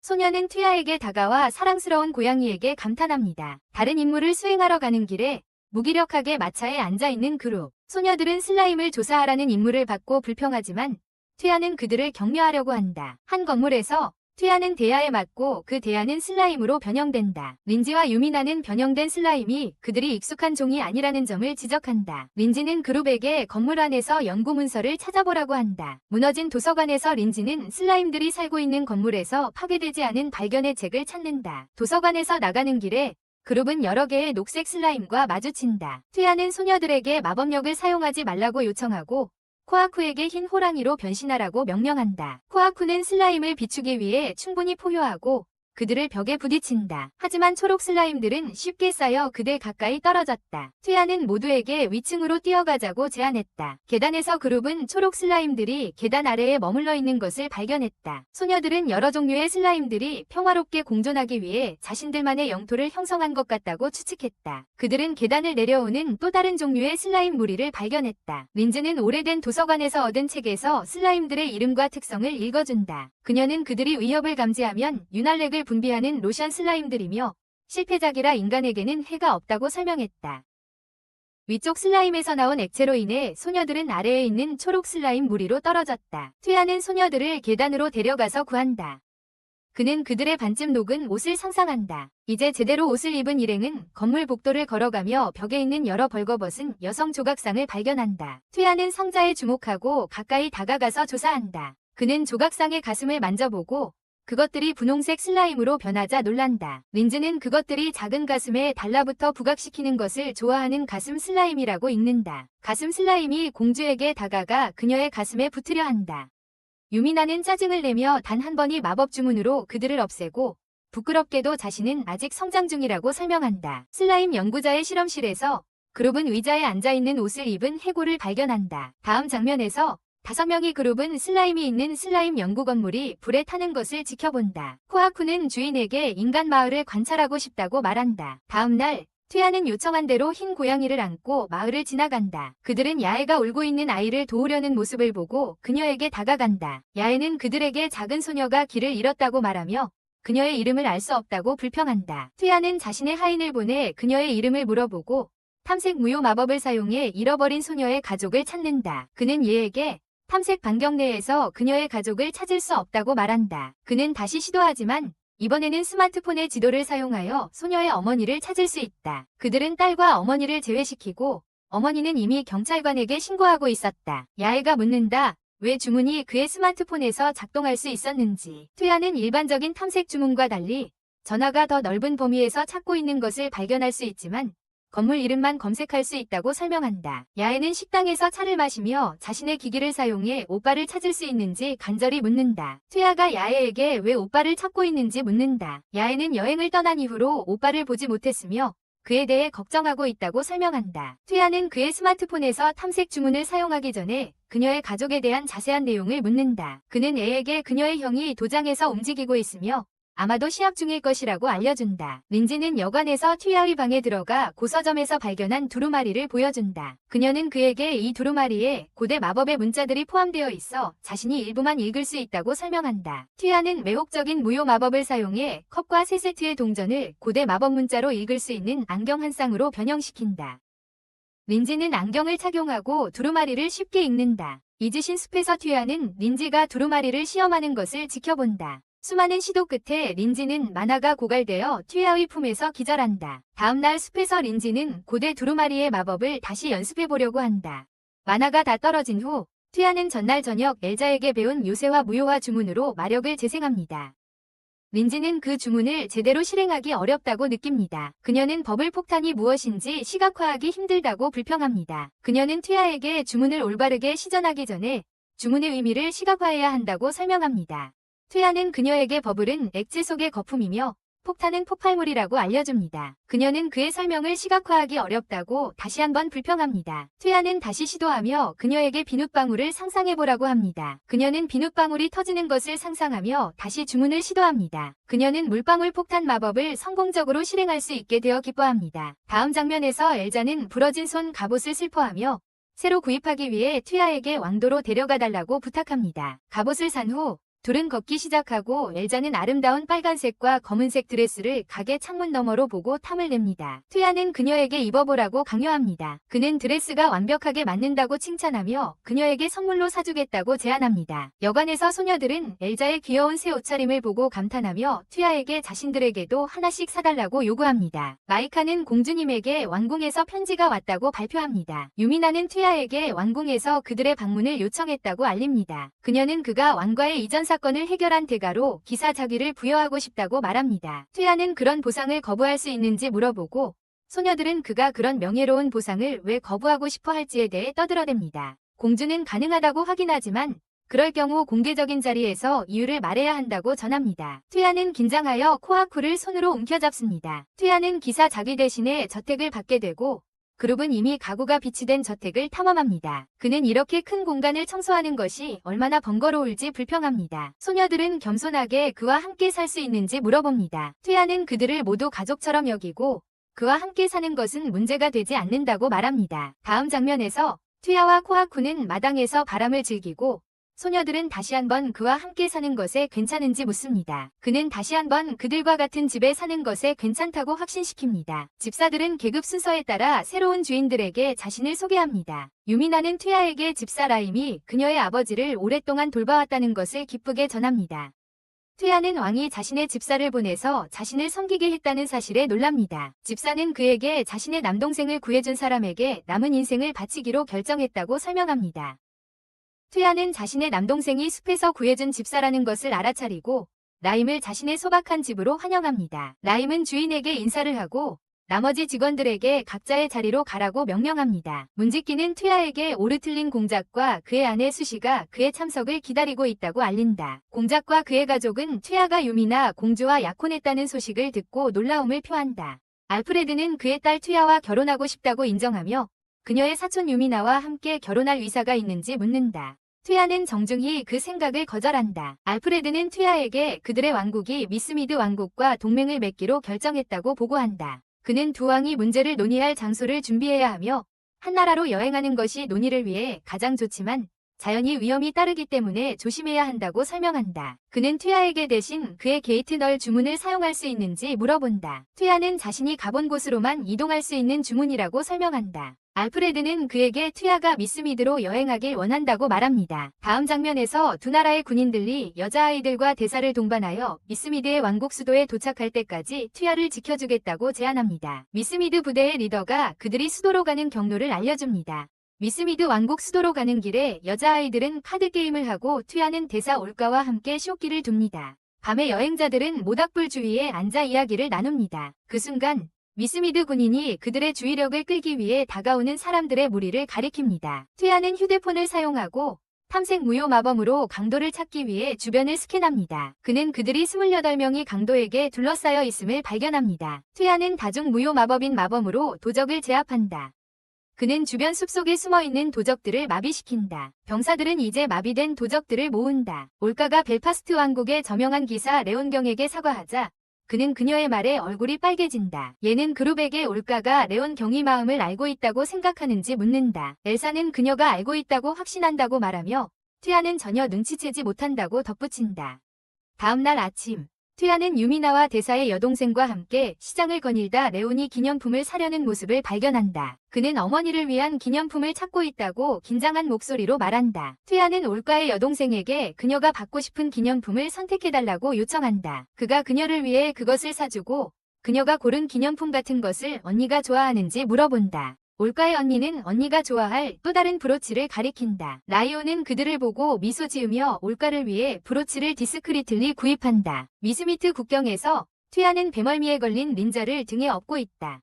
소녀는 튀아에게 다가와 사랑스러운 고양이에게 감탄합니다. 다른 임무를 수행하러 가는 길에 무기력하게 마차에 앉아있는 그룹. 소녀들은 슬라임을 조사하라는 임무를 받고 불평하지만 튀아는 그들을 격려하려고 한다. 한 건물에서 튀아는 대야에 맞고 그 대야는 슬라임으로 변형된다. 린지와 유미나는 변형된 슬라임이 그들이 익숙한 종이 아니라는 점을 지적한다. 린지는 그룹에게 건물 안에서 연구 문서를 찾아보라고 한다. 무너진 도서관에서 린지는 슬라임들이 살고 있는 건물에서 파괴되지 않은 발견의 책을 찾는다. 도서관에서 나가는 길에 그룹은 여러 개의 녹색 슬라임과 마주친다. 튀아는 소녀들에게 마법력을 사용하지 말라고 요청하고 코하쿠에게 흰 호랑이로 변신하라고 명령한다. 코하쿠는 슬라임을 비추기 위해 충분히 포효하고 그들을 벽에 부딪힌다. 하지만 초록 슬라임들은 쉽게 쌓여 그들 가까이 떨어졌다. 튀아는 모두에게 위층으로 뛰어가자고 제안했다. 계단에서 그룹은 초록 슬라임들이 계단 아래에 머물러 있는 것을 발견했다. 소녀들은 여러 종류의 슬라임들이 평화롭게 공존하기 위해 자신들만의 영토를 형성한 것 같다고 추측했다. 그들은 계단을 내려오는 또 다른 종류의 슬라임 무리를 발견했다. 린즈는 오래된 도서관에서 얻은 책에서 슬라임들의 이름과 특성을 읽어준다. 그녀는 그들이 위협을 감지하면 윤활렉을 분비하는 로션 슬라임들이며 실패작이라 인간에게는 해가 없다고 설명했다. 위쪽 슬라임에서 나온 액체로 인해 소녀들은 아래에 있는 초록 슬라임 무리로 떨어졌다. 튀아는 소녀들을 계단으로 데려가서 구한다. 그는 그들의 반쯤 녹은 옷을 상상한다. 이제 제대로 옷을 입은 일행은 건물 복도를 걸어가며 벽에 있는 여러 벌거벗은 여성 조각상을 발견한다. 튀아는 상자에 주목하고 가까이 다가가서 조사한다. 그는 조각상의 가슴을 만져보고 그것들이 분홍색 슬라임으로 변하자 놀란다. 린즈는 그것들이 작은 가슴에 달라붙어 부각시키는 것을 좋아하는 가슴 슬라임이라고 읽는다. 가슴 슬라임이 공주에게 다가가 그녀의 가슴에 붙으려 한다. 유미나는 짜증을 내며 단 한 번이 마법 주문으로 그들을 없애고 부끄럽게도 자신은 아직 성장 중이라고 설명한다. 슬라임 연구자의 실험실에서 그룹은 의자에 앉아있는 옷을 입은 해골을 발견한다. 다음 장면에서 5명의 그룹은 슬라임이 있는 슬라임 연구 건물이 불에 타는 것을 지켜본다. 코하쿠는 주인에게 인간 마을을 관찰하고 싶다고 말한다. 다음 날 튀아는 요청한 대로 흰 고양이를 안고 마을을 지나간다. 그들은 야에가 울고 있는 아이를 도우려는 모습을 보고 그녀에게 다가간다. 야에는 그들에게 작은 소녀가 길을 잃었다고 말하며 그녀의 이름을 알 수 없다고 불평한다. 튀아는 자신의 하인을 보내 그녀의 이름을 물어보고 탐색 무효 마법을 사용해 잃어버린 소녀의 가족을 찾는다. 그는 얘에게 탐색 반경 내에서 그녀의 가족을 찾을 수 없다고 말한다. 그는 다시 시도하지만 이번에는 스마트폰의 지도를 사용하여 소녀의 어머니를 찾을 수 있다. 그들은 딸과 어머니를 제외시키고 어머니는 이미 경찰관에게 신고하고 있었다. 야에가 묻는다. 왜 주문이 그의 스마트폰에서 작동할 수 있었는지. 튀아는 일반적인 탐색 주문과 달리 전화가 더 넓은 범위에서 찾고 있는 것을 발견할 수 있지만 건물 이름만 검색할 수 있다고 설명한다. 야에는 식당에서 차를 마시며 자신의 기기를 사용해 오빠를 찾을 수 있는지 간절히 묻는다. 튀아가 야에에게 왜 오빠를 찾고 있는지 묻는다. 야에는 여행을 떠난 이후로 오빠를 보지 못했으며 그에 대해 걱정하고 있다고 설명한다. 튀아는 그의 스마트폰에서 탐색 주문을 사용하기 전에 그녀의 가족에 대한 자세한 내용을 묻는다. 그는 애에게 그녀의 형이 도장에서 움직이고 있으며 아마도 시합 중일 것이라고 알려준다. 린지는 여관에서 튀아의 방에 들어가 고서점에서 발견한 두루마리를 보여준다. 그녀는 그에게 이 두루마리에 고대 마법의 문자들이 포함되어 있어 자신이 일부만 읽을 수 있다고 설명한다. 튀아는 매혹적인 무효 마법을 사용해 컵과 3세트의 동전을 고대 마법 문자로 읽을 수 있는 안경 한 쌍으로 변형시킨다. 린지는 안경을 착용하고 두루마리를 쉽게 읽는다. 잊으신 숲에서 튀아는 린지가 두루마리를 시험하는 것을 지켜본다. 수많은 시도 끝에 린지는 만화가 고갈되어 튀아의 품에서 기절한다. 다음날 숲에서 린지는 고대 두루마리의 마법을 다시 연습해보려고 한다. 만화가 다 떨어진 후 튀아는 전날 저녁 엘자에게 배운 요새화 무효화 주문으로 마력을 재생합니다. 린지는 그 주문을 제대로 실행하기 어렵다고 느낍니다. 그녀는 버블 폭탄이 무엇인지 시각화하기 힘들다고 불평합니다. 그녀는 튀아에게 주문을 올바르게 시전하기 전에 주문의 의미를 시각화해야 한다고 설명합니다. 튀아는 그녀에게 버블은 액체 속의 거품이며 폭탄은 폭발물이라고 알려줍니다. 그녀는 그의 설명을 시각화하기 어렵다고 다시 한번 불평합니다. 튀아는 다시 시도하며 그녀에게 비눗방울을 상상해보라고 합니다. 그녀는 비눗방울이 터지는 것을 상상하며 다시 주문을 시도합니다. 그녀는 물방울 폭탄 마법을 성공적으로 실행할 수 있게 되어 기뻐합니다. 다음 장면에서 엘자는 부러진 손 갑옷을 슬퍼하며 새로 구입하기 위해 튀아에게 왕도로 데려가달라고 부탁합니다. 갑옷을 산 후 둘은 걷기 시작하고 엘자는 아름다운 빨간색과 검은색 드레스를 가게 창문 너머로 보고 탐을 냅니다. 튀아는 그녀에게 입어보라고 강요합니다. 그는 드레스가 완벽하게 맞는다고 칭찬하며 그녀에게 선물로 사주겠다고 제안합니다. 여관에서 소녀들은 엘자의 귀여운 새 옷차림을 보고 감탄하며 튀아에게 자신들에게도 하나씩 사달라고 요구합니다. 마이카는 공주님에게 왕궁에서 편지가 왔다고 발표합니다. 유미나는 튀아에게 왕궁에서 그들의 방문을 요청했다고 알립니다. 그녀는 그가 왕과의 이전 사건을 해결한 대가로 기사 자기를 부여하고 싶다고 말합니다. 튀아는 그런 보상을 거부할 수 있는지 물어보고 소녀들은 그가 그런 명예로운 보상을 왜 거부하고 싶어 할지에 대해 떠들어댑니다. 공주는 가능하다고 확인하지만 그럴 경우 공개적인 자리에서 이유를 말해야 한다고 전합니다. 튀아는 긴장하여 코아쿠를 손으로 움켜잡습니다. 튀아는 기사 자기 대신에 저택을 받게 되고 그룹은 이미 가구가 비치된 저택을 탐험합니다. 그는 이렇게 큰 공간을 청소하는 것이 얼마나 번거로울지 불평합니다. 소녀들은 겸손하게 그와 함께 살 수 있는지 물어봅니다. 튀아는 그들을 모두 가족처럼 여기고 그와 함께 사는 것은 문제가 되지 않는다고 말합니다. 다음 장면에서 튀아와 코아쿠는 마당에서 바람을 즐기고 소녀들은 다시 한번 그와 함께 사는 것에 괜찮은지 묻습니다. 그는 다시 한번 그들과 같은 집에 사는 것에 괜찮다고 확신시킵니다. 집사들은 계급 순서에 따라 새로운 주인들에게 자신을 소개합니다. 유미나는 튀아에게 집사 라임이 그녀의 아버지를 오랫동안 돌봐왔다는 것을 기쁘게 전합니다. 튀아는 왕이 자신의 집사를 보내서 자신을 섬기게 했다는 사실에 놀랍니다. 집사는 그에게 자신의 남동생을 구해준 사람에게 남은 인생을 바치기로 결정했다고 설명합니다. 튀아는 자신의 남동생이 숲에서 구해준 집사라는 것을 알아차리고 라임을 자신의 소박한 집으로 환영합니다. 라임은 주인에게 인사를 하고 나머지 직원들에게 각자의 자리로 가라고 명령합니다. 문지기는 튀아에게 오르틀린 공작과 그의 아내 수시가 그의 참석을 기다리고 있다고 알린다. 공작과 그의 가족은 튀아가 유미나 공주와 약혼했다는 소식을 듣고 놀라움을 표한다. 알프레드는 그의 딸 튀아와 결혼하고 싶다고 인정하며 그녀의 사촌 유미나와 함께 결혼할 의사가 있는지 묻는다. 튀아는 정중히 그 생각을 거절한다. 알프레드는 튀아에게 그들의 왕국이 미스미드 왕국과 동맹을 맺기로 결정했다고 보고한다. 그는 두 왕이 문제를 논의할 장소를 준비해야 하며 한 나라로 여행하는 것이 논의를 위해 가장 좋지만 자연히 위험이 따르기 때문에 조심해야 한다고 설명한다. 그는 튀아에게 대신 그의 게이트 널 주문을 사용할 수 있는지 물어본다. 튀아는 자신이 가본 곳으로만 이동할 수 있는 주문이라고 설명한다. 알프레드는 그에게 튀아가 미스미드로 여행하길 원한다고 말합니다. 다음 장면에서 두 나라의 군인들이 여자아이들과 대사를 동반하여 미스미드의 왕국 수도에 도착할 때까지 튀아를 지켜주겠다고 제안합니다. 미스미드 부대의 리더가 그들이 수도로 가는 경로를 알려줍니다. 미스미드 왕국 수도로 가는 길에 여자아이들은 카드게임을 하고 튀아는 대사 올가와 함께 쇼기를 둡니다. 밤에 여행자들은 모닥불 주위에 앉아 이야기를 나눕니다. 그 순간 미스미드 군인이 그들의 주의력을 끌기 위해 다가오는 사람들의 무리를 가리킵니다. 튀아는 휴대폰을 사용하고 탐색 무효 마법으로 강도를 찾기 위해 주변을 스캔합니다. 그는 그들이 28명이 강도에게 둘러싸여 있음을 발견합니다. 튀아는 다중 무효 마법인 마법으로 도적을 제압한다. 그는 주변 숲속에 숨어있는 도적들을 마비시킨다. 병사들은 이제 마비된 도적들을 모은다. 올가가 벨파스트 왕국의 저명한 기사 레온경에게 사과하자 그는 그녀의 말에 얼굴이 빨개진다. 얘는 그룹에게 올가가 레온 경의 마음을 알고 있다고 생각하는지 묻는다. 엘사는 그녀가 알고 있다고 확신한다고 말하며 튀아는 전혀 눈치채지 못한다고 덧붙인다. 다음날 아침 튀아는 유미나와 대사의 여동생과 함께 시장을 거닐다 레온이 기념품을 사려는 모습을 발견한다. 그는 어머니를 위한 기념품을 찾고 있다고 긴장한 목소리로 말한다. 튀아는 올가의 여동생에게 그녀가 받고 싶은 기념품을 선택해달라고 요청한다. 그가 그녀를 위해 그것을 사주고 그녀가 고른 기념품 같은 것을 언니가 좋아하는지 물어본다. 올가의 언니는 언니가 좋아할 또 다른 브로치를 가리킨다. 라이오는 그들을 보고 미소 지으며 올가를 위해 브로치를 디스크리틀리 구입한다. 위스미트 국경에서 튀아는 배멀미에 걸린 린자를 등에 업고 있다.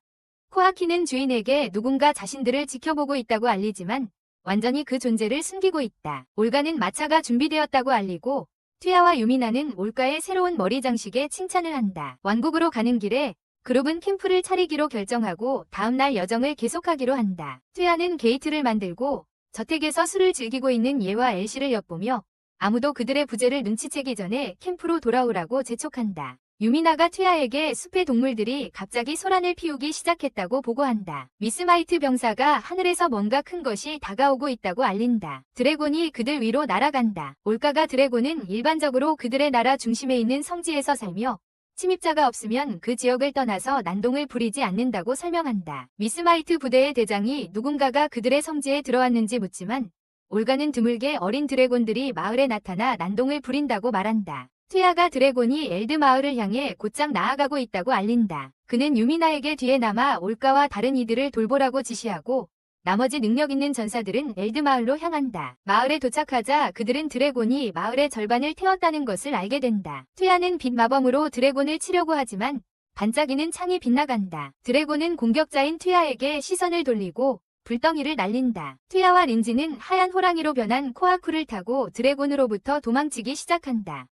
코아키는 주인에게 누군가 자신들을 지켜보고 있다고 알리지만 완전히 그 존재를 숨기고 있다. 올가는 마차가 준비되었다고 알리고 튀아와 유미나는 올가의 새로운 머리 장식에 칭찬을 한다. 왕국으로 가는 길에 그룹은 캠프를 차리기로 결정하고 다음날 여정을 계속하기로 한다. 튀아는 게이트를 만들고 저택에서 술을 즐기고 있는 예와 엘시를 엿보며 아무도 그들의 부재를 눈치채기 전에 캠프로 돌아오라고 재촉한다. 유미나가 튀아에게 숲의 동물들이 갑자기 소란을 피우기 시작했다고 보고한다. 미스마이트 병사가 하늘에서 뭔가 큰 것이 다가오고 있다고 알린다. 드래곤이 그들 위로 날아간다. 올가가 드래곤은 일반적으로 그들의 나라 중심에 있는 성지에서 살며 침입자가 없으면 그 지역을 떠나서 난동을 부리지 않는다고 설명한다. 미스마이트 부대의 대장이 누군가가 그들의 성지에 들어왔는지 묻지만 올가는 드물게 어린 드래곤들이 마을에 나타나 난동을 부린다고 말한다. 튀아가 드래곤이 엘드 마을을 향해 곧장 나아가고 있다고 알린다. 그는 유미나에게 뒤에 남아 올가와 다른 이들을 돌보라고 지시하고 나머지 능력 있는 전사들은 엘드 마을로 향한다. 마을에 도착하자 그들은 드래곤이 마을의 절반을 태웠다는 것을 알게 된다. 튀아는 빛 마범으로 드래곤을 치려고 하지만 반짝이는 창이 빗나간다. 드래곤은 공격자인 튀아에게 시선을 돌리고 불덩이를 날린다. 튀아와 린지는 하얀 호랑이로 변한 코아쿠를 타고 드래곤으로부터 도망치기 시작한다.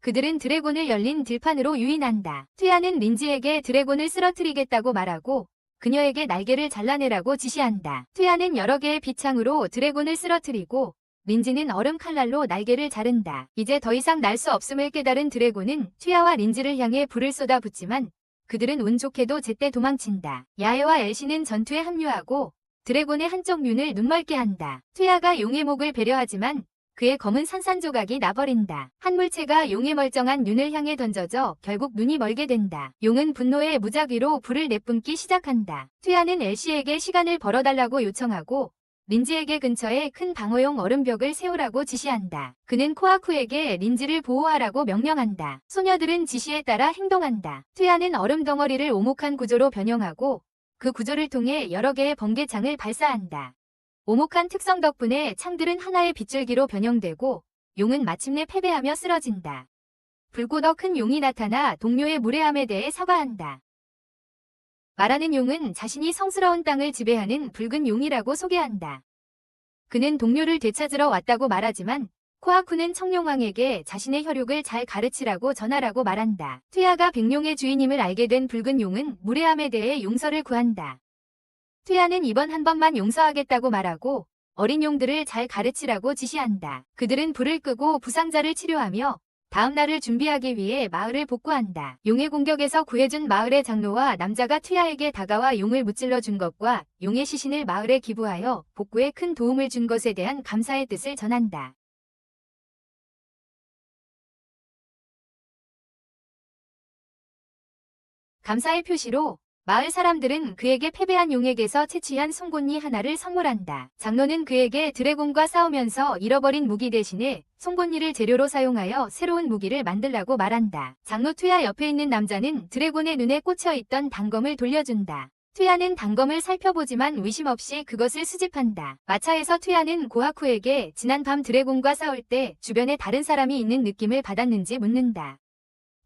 그들은 드래곤을 열린 들판으로 유인한다. 튀아는 린지에게 드래곤을 쓰러뜨리겠다고 말하고 그녀에게 날개를 잘라내라고 지시한다. 튀아는 여러 개의 비창으로 드래곤을 쓰러뜨리고 린지는 얼음 칼날로 날개를 자른다. 이제 더 이상 날 수 없음을 깨달은 드래곤은 튀아와 린지를 향해 불을 쏟아붓지만 그들은 운 좋게도 제때 도망친다. 야에와 엘시는 전투에 합류하고 드래곤의 한쪽 눈을 눈멀게 한다. 튀아가 용의 목을 배려하지만 그의 검은 산산조각이 나버린다. 한 물체가 용의 멀쩡한 눈을 향해 던져져 결국 눈이 멀게 된다. 용은 분노에 무작위로 불을 내뿜기 시작한다. 튀아는 엘시에게 시간을 벌어달라고 요청하고 린지에게 근처에 큰 방어용 얼음벽을 세우라고 지시한다. 그는 코아쿠에게 린지를 보호하라고 명령한다. 소녀들은 지시에 따라 행동한다. 튀아는 얼음 덩어리를 오목한 구조로 변형하고 그 구조를 통해 여러 개의 번개창을 발사한다. 오목한 특성 덕분에 창들은 하나의 빗줄기로 변형되고 용은 마침내 패배하며 쓰러진다. 붉고 더 큰 용이 나타나 동료의 무례함에 대해 사과한다. 말하는 용은 자신이 성스러운 땅을 지배하는 붉은 용이라고 소개한다. 그는 동료를 되찾으러 왔다고 말하지만 코아쿠는 청룡왕에게 자신의 혈육을 잘 가르치라고 전하라고 말한다. 튀아가 백룡의 주인임을 알게 된 붉은 용은 무례함에 대해 용서를 구한다. 튀아는 이번 한 번만 용서하겠다고 말하고 어린 용들을 잘 가르치라고 지시한다. 그들은 불을 끄고 부상자를 치료하며 다음 날을 준비하기 위해 마을을 복구한다. 용의 공격에서 구해준 마을의 장로와 남자가 튀아에게 다가와 용을 무찔러 준 것과 용의 시신을 마을에 기부하여 복구에 큰 도움을 준 것에 대한 감사의 뜻을 전한다. 감사의 표시로 마을 사람들은 그에게 패배한 용에게서 채취한 송곳니 하나를 선물한다. 장로는 그에게 드래곤과 싸우면서 잃어버린 무기 대신에 송곳니를 재료로 사용하여 새로운 무기를 만들라고 말한다. 장로 튀아 옆에 있는 남자는 드래곤의 눈에 꽂혀 있던 단검을 돌려준다. 튀아는 단검을 살펴보지만 의심 없이 그것을 수집한다. 마차에서 튀아는 고하쿠에게 지난 밤 드래곤과 싸울 때 주변에 다른 사람이 있는 느낌을 받았는지 묻는다.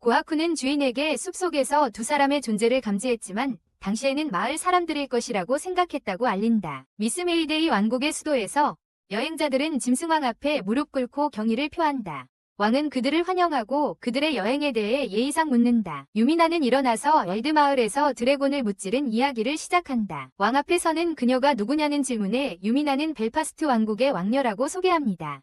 고하쿠는 주인에게 숲속에서 두 사람의 존재를 감지했지만 당시에는 마을 사람들일 것이라고 생각했다고 알린다. 미스 메이데이 왕국의 수도에서 여행자들은 짐승왕 앞에 무릎 꿇고 경의를 표한다. 왕은 그들을 환영하고 그들의 여행에 대해 예의상 묻는다. 유미나는 일어나서 엘드 마을에서 드래곤을 무찌른 이야기를 시작한다. 왕 앞에서는 그녀가 누구냐는 질문에 유미나는 벨파스트 왕국의 왕녀라고 소개합니다.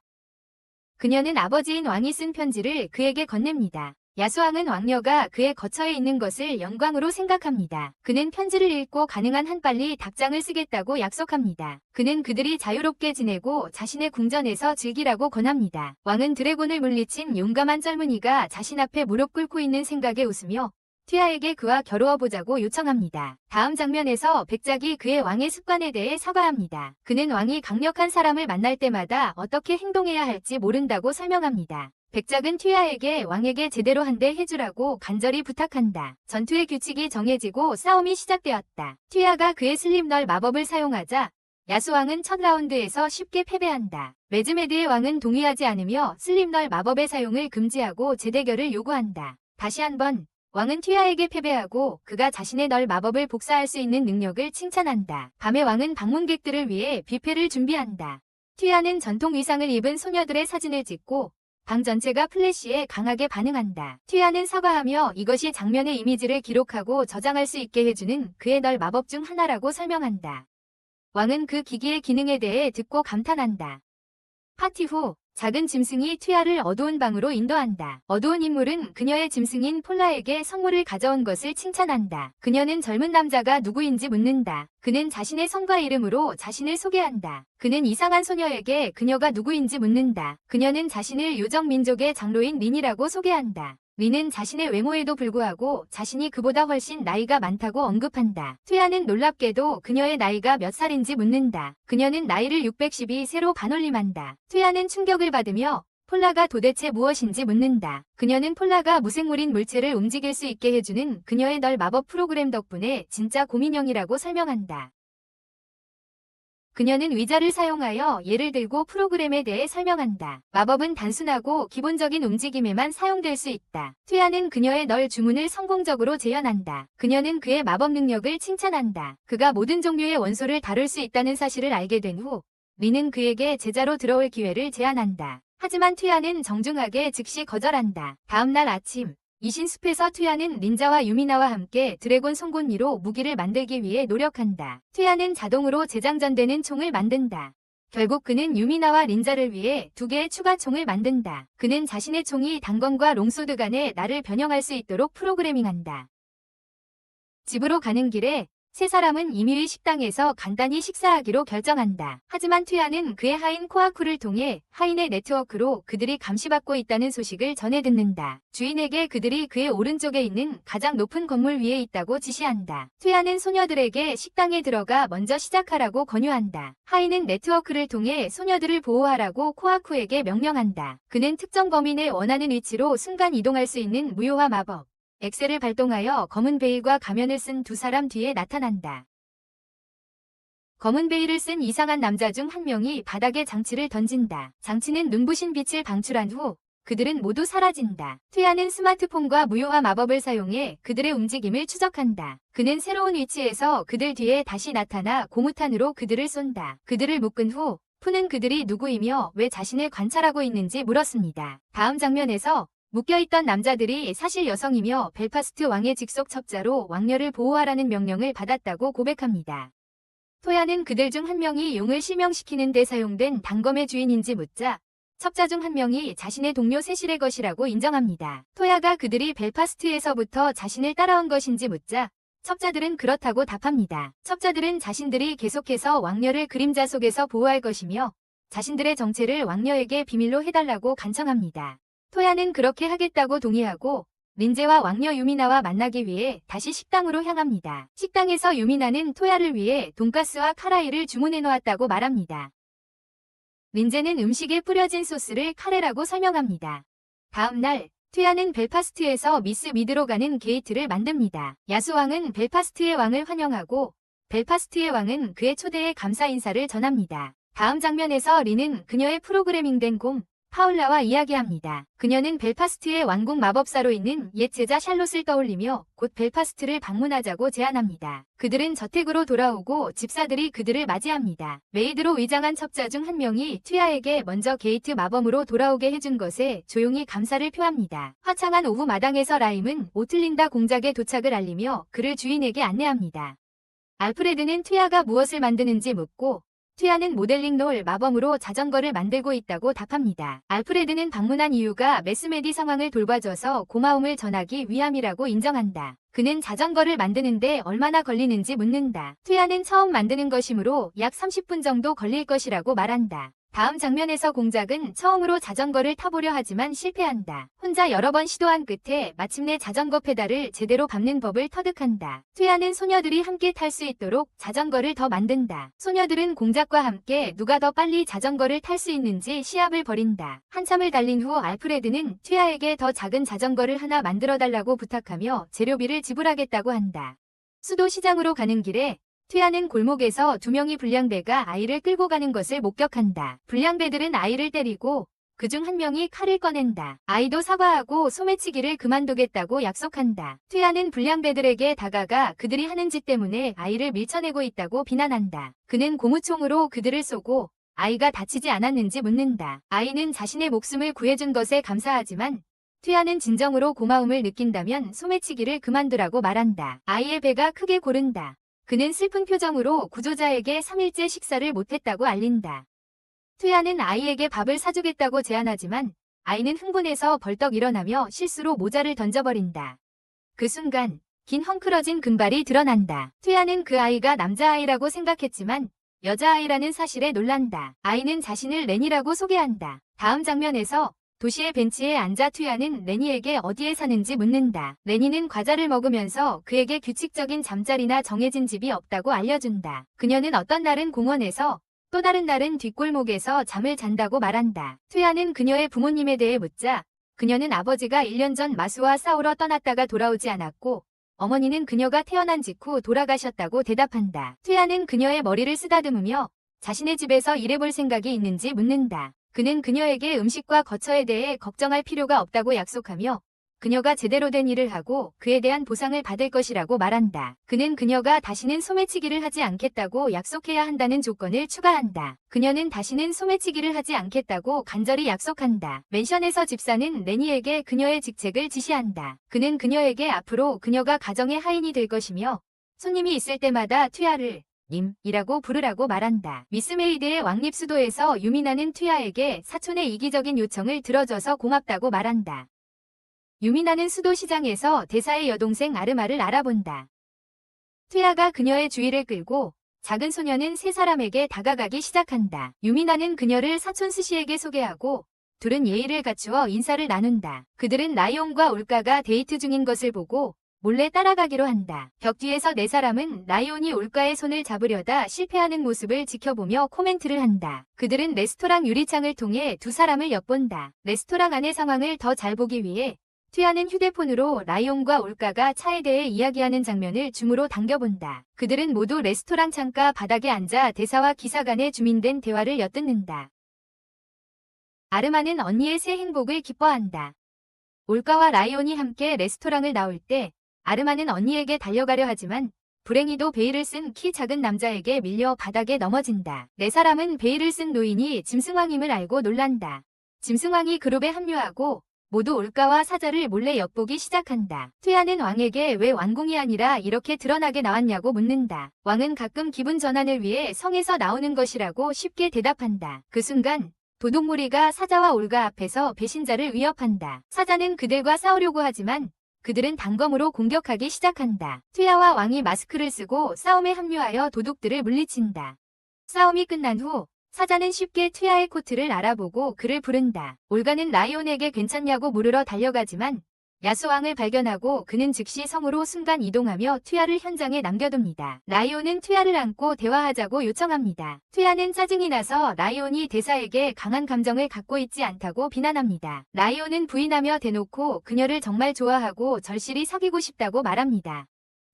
그녀는 아버지인 왕이 쓴 편지를 그에게 건넵니다. 야수왕은 왕녀가 그의 거처에 있는 것을 영광으로 생각합니다. 그는 편지를 읽고 가능한 한 빨리 답장을 쓰겠다고 약속합니다. 그는 그들이 자유롭게 지내고 자신의 궁전에서 즐기라고 권합니다. 왕은 드래곤을 물리친 용감한 젊은이가 자신 앞에 무릎 꿇고 있는 생각에 웃으며 튀아에게 그와 겨루어보자고 요청합니다. 다음 장면에서 백작이 그의 왕의 습관에 대해 사과합니다. 그는 왕이 강력한 사람을 만날 때마다 어떻게 행동해야 할지 모른다고 설명합니다. 백작은 튀아에게 왕에게 제대로 한 대 해주라고 간절히 부탁한다. 전투의 규칙이 정해지고 싸움이 시작되었다. 튀아가 그의 슬립널 마법을 사용하자 야수왕은 첫 라운드에서 쉽게 패배한다. 메즈메드의 왕은 동의하지 않으며 슬립널 마법의 사용을 금지하고 재대결을 요구한다. 다시 한번 왕은 튀아에게 패배하고 그가 자신의 널 마법을 복사할 수 있는 능력을 칭찬한다. 밤에 왕은 방문객들을 위해 뷔페를 준비한다. 튀아는 전통 의상을 입은 소녀들의 사진을 찍고 방 전체가 플래시에 강하게 반응한다. 튀아는 사과하며 이것이 장면의 이미지를 기록하고 저장할 수 있게 해주는 그의 널 마법 중 하나라고 설명한다. 왕은 그 기기의 기능에 대해 듣고 감탄한다. 파티 후 작은 짐승이 튀아를 어두운 방으로 인도한다. 어두운 인물은 그녀의 짐승인 폴라에게 선물을 가져온 것을 칭찬한다. 그녀는 젊은 남자가 누구인지 묻는다. 그는 자신의 성과 이름으로 자신을 소개한다. 그는 이상한 소녀에게 그녀가 누구인지 묻는다. 그녀는 자신을 요정 민족의 장로인 린이라고 소개한다. 린은 자신의 외모에도 불구하고 자신이 그보다 훨씬 나이가 많다고 언급한다. 튀아는 놀랍게도 그녀의 나이가 몇 살인지 묻는다. 그녀는 나이를 612세로 반올림한다. 튀아는 충격을 받으며 폴라가 도대체 무엇인지 묻는다. 그녀는 폴라가 무생물인 물체를 움직일 수 있게 해주는 그녀의 널 마법 프로그램 덕분에 진짜 곰인형이라고 설명한다. 그녀는 의자를 사용하여 예를 들고 프로그램에 대해 설명한다. 마법은 단순하고 기본적인 움직임에만 사용될 수 있다. 튀아는 그녀의 널 주문을 성공적으로 재현한다. 그녀는 그의 마법 능력을 칭찬한다. 그가 모든 종류의 원소를 다룰 수 있다는 사실을 알게 된 후 린은 그에게 제자로 들어올 기회를 제안한다. 하지만 튀아는 정중하게 즉시 거절한다. 다음날 아침 이신숲에서 튀아는 린자와 유미나와 함께 드래곤 송곳니로 무기를 만들기 위해 노력한다. 튀아는 자동으로 재장전되는 총을 만든다. 결국 그는 유미나와 린자를 위해 2개의 추가 총을 만든다. 그는 자신의 총이 단검과 롱소드 간의 날을 변형할 수 있도록 프로그래밍한다. 집으로 가는 길에 세 사람은 임의의 식당에서 간단히 식사하기로 결정한다. 하지만 튀아는 그의 하인 코아쿠를 통해 하인의 네트워크로 그들이 감시받고 있다는 소식을 전해 듣는다. 주인에게 그들이 그의 오른쪽에 있는 가장 높은 건물 위에 있다고 지시한다. 튀아는 소녀들에게 식당에 들어가 먼저 시작하라고 권유한다. 하인은 네트워크를 통해 소녀들을 보호하라고 코아쿠에게 명령한다. 그는 특정 범인의 원하는 위치로 순간 이동할 수 있는 무효화 마법 엑셀을 발동하여 검은 베일과 가면을 쓴 2사람 뒤에 나타난다. 검은 베일을 쓴 이상한 남자 중 한 명이 바닥에 장치를 던진다. 장치는 눈부신 빛을 방출한 후 그들은 모두 사라진다. 튀아는 스마트폰과 무효화 마법을 사용해 그들의 움직임을 추적한다. 그는 새로운 위치에서 그들 뒤에 다시 나타나 고무탄으로 그들을 쏜다. 그들을 묶은 후 푸는 그들이 누구이며 왜 자신을 관찰하고 있는지 물었습니다. 다음 장면에서 묶여있던 남자들이 사실 여성이며 벨파스트 왕의 직속 첩자로 왕녀를 보호하라는 명령을 받았다고 고백합니다. 토야는 그들 중 한 명이 용을 실명시키는 데 사용된 단검의 주인인지 묻자 첩자 중 한 명이 자신의 동료 세실의 것이라고 인정합니다. 토야가 그들이 벨파스트에서부터 자신을 따라온 것인지 묻자 첩자들은 그렇다고 답합니다. 첩자들은 자신들이 계속해서 왕녀를 그림자 속에서 보호할 것이며 자신들의 정체를 왕녀에게 비밀로 해달라고 간청합니다. 토야는 그렇게 하겠다고 동의하고 린제와 왕녀 유미나와 만나기 위해 다시 식당으로 향합니다. 식당에서 유미나는 토야를 위해 돈가스와 카라이를 주문해 놓았다고 말합니다. 린제는 음식에 뿌려진 소스를 카레라고 설명합니다. 다음 날 토야는 벨파스트에서 미스 미드로 가는 게이트를 만듭니다. 야수왕은 벨파스트의 왕을 환영하고 벨파스트의 왕은 그의 초대에 감사 인사를 전합니다. 다음 장면에서 린은 그녀의 프로그래밍된 곰 파울라와 이야기합니다. 그녀는 벨파스트의 왕궁 마법사로 있는 옛 제자 샬롯을 떠올리며 곧 벨파스트를 방문하자고 제안합니다. 그들은 저택으로 돌아오고 집사들이 그들을 맞이합니다. 메이드로 위장한 첩자 중 한 명이 튀아에게 먼저 게이트 마법으로 돌아오게 해준 것에 조용히 감사를 표합니다. 화창한 오후 마당에서 라임은 오틀린다 공작의 도착을 알리며 그를 주인에게 안내합니다. 알프레드는 튀아가 무엇을 만드는지 묻고 튀아는 모델링 롤 마법으로 자전거를 만들고 있다고 답합니다. 알프레드는 방문한 이유가 메스메디 상황을 돌봐줘서 고마움을 전하기 위함이라고 인정한다. 그는 자전거를 만드는데 얼마나 걸리는지 묻는다. 튀아는 처음 만드는 것이므로 약 30분 정도 걸릴 것이라고 말한다. 다음 장면에서 공작은 처음으로 자전거를 타보려 하지만 실패한다. 혼자 여러 번 시도한 끝에 마침내 자전거 페달을 제대로 밟는 법을 터득한다. 퇴하는 소녀들이 함께 탈 수 있도록 자전거를 더 만든다. 소녀들은 공작과 함께 누가 더 빨리 자전거를 탈 수 있는지 시합을 벌인다. 한참을 달린 후 알프레드는 퇴하에게 더 작은 자전거를 하나 만들어달라고 부탁하며 재료비를 지불하겠다고 한다. 수도시장으로 가는 길에 퇴하는 골목에서 두 명의 불량배가 아이를 끌고 가는 것을 목격한다. 불량배들은 아이를 때리고 그중 한 명이 칼을 꺼낸다. 아이도 사과하고 소매치기를 그만두겠다고 약속한다. 퇴하는 불량배들에게 다가가 그들이 하는 짓 때문에 아이를 밀쳐내고 있다고 비난한다. 그는 고무총으로 그들을 쏘고 아이가 다치지 않았는지 묻는다. 아이는 자신의 목숨을 구해준 것에 감사하지만 퇴하는 진정으로 고마움을 느낀다면 소매치기를 그만두라고 말한다. 아이의 배가 크게 고른다. 그는 슬픈 표정으로 구조자에게 3일째 식사를 못했다고 알린다. 퇴하는 아이에게 밥을 사주겠다고 제안하지만 아이는 흥분해서 벌떡 일어나며 실수로 모자를 던져버린다. 그 순간 긴 헝클어진 금발이 드러난다. 퇴하는 그 아이가 남자아이라고 생각했지만 여자아이라는 사실에 놀란다. 아이는 자신을 렌이라고 소개한다. 다음 장면에서 도시의 벤치에 앉아 퇴하는 레니에게 어디에 사는지 묻는다. 레니는 과자를 먹으면서 그에게 규칙적인 잠자리나 정해진 집이 없다고 알려준다. 그녀는 어떤 날은 공원에서 또 다른 날은 뒷골목에서 잠을 잔다고 말한다. 퇴하는 그녀의 부모님에 대해 묻자 그녀는 아버지가 1년 전 마수와 싸우러 떠났다가 돌아오지 않았고 어머니는 그녀가 태어난 직후 돌아가셨다고 대답한다. 퇴하는 그녀의 머리를 쓰다듬으며 자신의 집에서 일해볼 생각이 있는지 묻는다. 그는 그녀에게 음식과 거처에 대해 걱정할 필요가 없다고 약속하며 그녀가 제대로 된 일을 하고 그에 대한 보상을 받을 것이라고 말한다. 그는 그녀가 다시는 소매치기를 하지 않겠다고 약속해야 한다는 조건을 추가한다. 그녀는 다시는 소매치기를 하지 않겠다고 간절히 약속한다. 맨션에서 집사는 레니에게 그녀의 직책을 지시한다. 그는 그녀에게 앞으로 그녀가 가정의 하인이 될 것이며 손님이 있을 때마다 퇴하를 님이라고 부르라고 말한다. 미스메이드의 왕립수도에서 유미나는 퇴하에게 사촌의 이기적인 요청을 들어줘서 고맙다고 말한다. 유미나는 수도시장에서 대사의 여동생 아르마를 알아본다. 퇴하가 그녀의 주의를 끌고 작은 소녀는 세 사람에게 다가가기 시작한다. 유미나는 그녀를 사촌 스시에게 소개하고 둘은 예의를 갖추어 인사를 나눈다. 그들은 라이온과 올가가 데이트 중인 것을 보고 몰래 따라가기로 한다. 벽 뒤에서 네 사람은 라이온이 올가의 손을 잡으려다 실패하는 모습을 지켜보며 코멘트를 한다. 그들은 레스토랑 유리창을 통해 두 사람을 엿본다. 레스토랑 안의 상황을 더 잘 보기 위해 퇴하는 휴대폰으로 라이온과 올가가 차에 대해 이야기하는 장면을 줌으로 당겨본다. 그들은 모두 레스토랑 창가 바닥에 앉아 대사와 기사 간의 주민된 대화를 엿듣는다. 아르마는 언니의 새 행복을 기뻐한다. 올가와 라이온이 함께 레스토랑을 나올 때 아르마는 언니에게 달려가려 하지만 불행히도 베일을 쓴 키 작은 남자에게 밀려 바닥에 넘어진다. 네 사람은 베일을 쓴 노인이 짐승왕임을 알고 놀란다. 짐승왕이 그룹에 합류하고 모두 올가와 사자를 몰래 엿보기 시작한다. 퇴하는 왕에게 왜 왕궁이 아니라 이렇게 드러나게 나왔냐고 묻는다. 왕은 가끔 기분 전환을 위해 성에서 나오는 것이라고 쉽게 대답한다. 그 순간 도둑무리가 사자와 올가 앞에서 배신자를 위협한다. 사자는 그들과 싸우려고 하지만 그들은 단검으로 공격하기 시작한다. 퇴하와 왕이 마스크를 쓰고 싸움에 합류하여 도둑들을 물리친다. 싸움이 끝난 후 사자는 쉽게 퇴하의 코트를 알아보고 그를 부른다. 올가는 라이온에게 괜찮냐고 물으러 달려가지만 야수왕을 발견하고 그는 즉시 성으로 순간 이동하며 퇴하를 현장에 남겨둡니다. 라이온은 퇴하를 안고 대화하자고 요청합니다. 퇴하는 짜증이 나서 라이온이 대사에게 강한 감정을 갖고 있지 않다고 비난합니다. 라이온은 부인하며 대놓고 그녀를 정말 좋아하고 절실히 사귀고 싶다고 말합니다.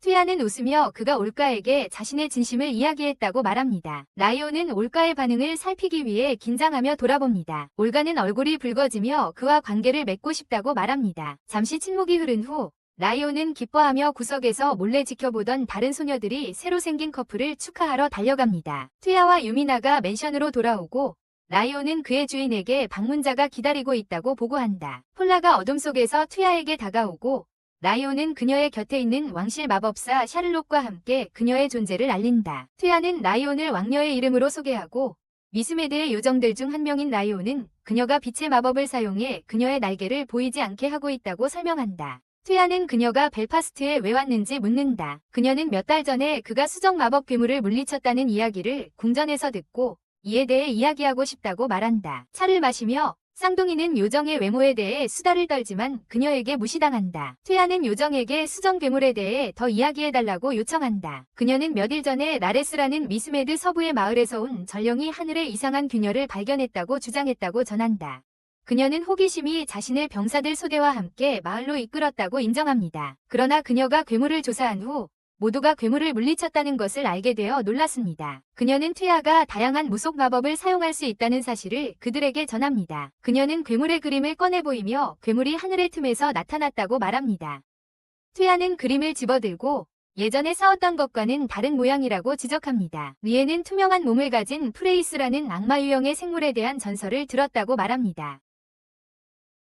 퇴하는 웃으며 그가 올가에게 자신의 진심을 이야기했다고 말합니다. 라이온은 올가의 반응을 살피기 위해 긴장하며 돌아봅니다. 올가는 얼굴이 붉어지며 그와 관계를 맺고 싶다고 말합니다. 잠시 침묵이 흐른 후 라이온은 기뻐하며 구석에서 몰래 지켜보던 다른 소녀들이 새로 생긴 커플을 축하하러 달려갑니다. 퇴하와 유미나가 맨션으로 돌아오고 라이온은 그의 주인에게 방문자가 기다리고 있다고 보고한다. 폴라가 어둠 속에서 퇴하에게 다가오고 라이온은 그녀의 곁에 있는 왕실 마법사 샤를록과 함께 그녀의 존재를 알린다. 퇴하는 라이온을 왕녀의 이름으로 소개하고 미스메드의 요정들 중 한 명인 라이온은 그녀가 빛의 마법을 사용해 그녀의 날개를 보이지 않게 하고 있다고 설명한다. 퇴하는 그녀가 벨파스트에 왜 왔는지 묻는다. 그녀는 몇 달 전에 그가 수정 마법 괴물을 물리쳤다는 이야기를 궁전에서 듣고 이에 대해 이야기하고 싶다고 말한다. 차를 마시며 쌍둥이는 요정의 외모에 대해 수다를 떨지만 그녀에게 무시당한다. 퇴하는 요정에게 수정 괴물에 대해 더 이야기해달라고 요청한다. 그녀는 몇 일 전에 라레스라는 미스메드 서부의 마을에서 온 전령이 하늘에 이상한 균열을 발견했다고 주장했다고 전한다. 그녀는 호기심이 자신의 병사들 소대와 함께 마을로 이끌었다고 인정합니다. 그러나 그녀가 괴물을 조사한 후 모두가 괴물을 물리쳤다는 것을 알게 되어 놀랐습니다. 그녀는 퇴하가 다양한 무속 마법을 사용할 수 있다는 사실을 그들에게 전합니다. 그녀는 괴물의 그림을 꺼내 보이며 괴물이 하늘의 틈에서 나타났다고 말합니다. 퇴하는 그림을 집어들고 예전에 싸웠던 것과는 다른 모양이라고 지적합니다. 리에는 투명한 몸을 가진 프레이스라는 악마 유형의 생물에 대한 전설을 들었다고 말합니다.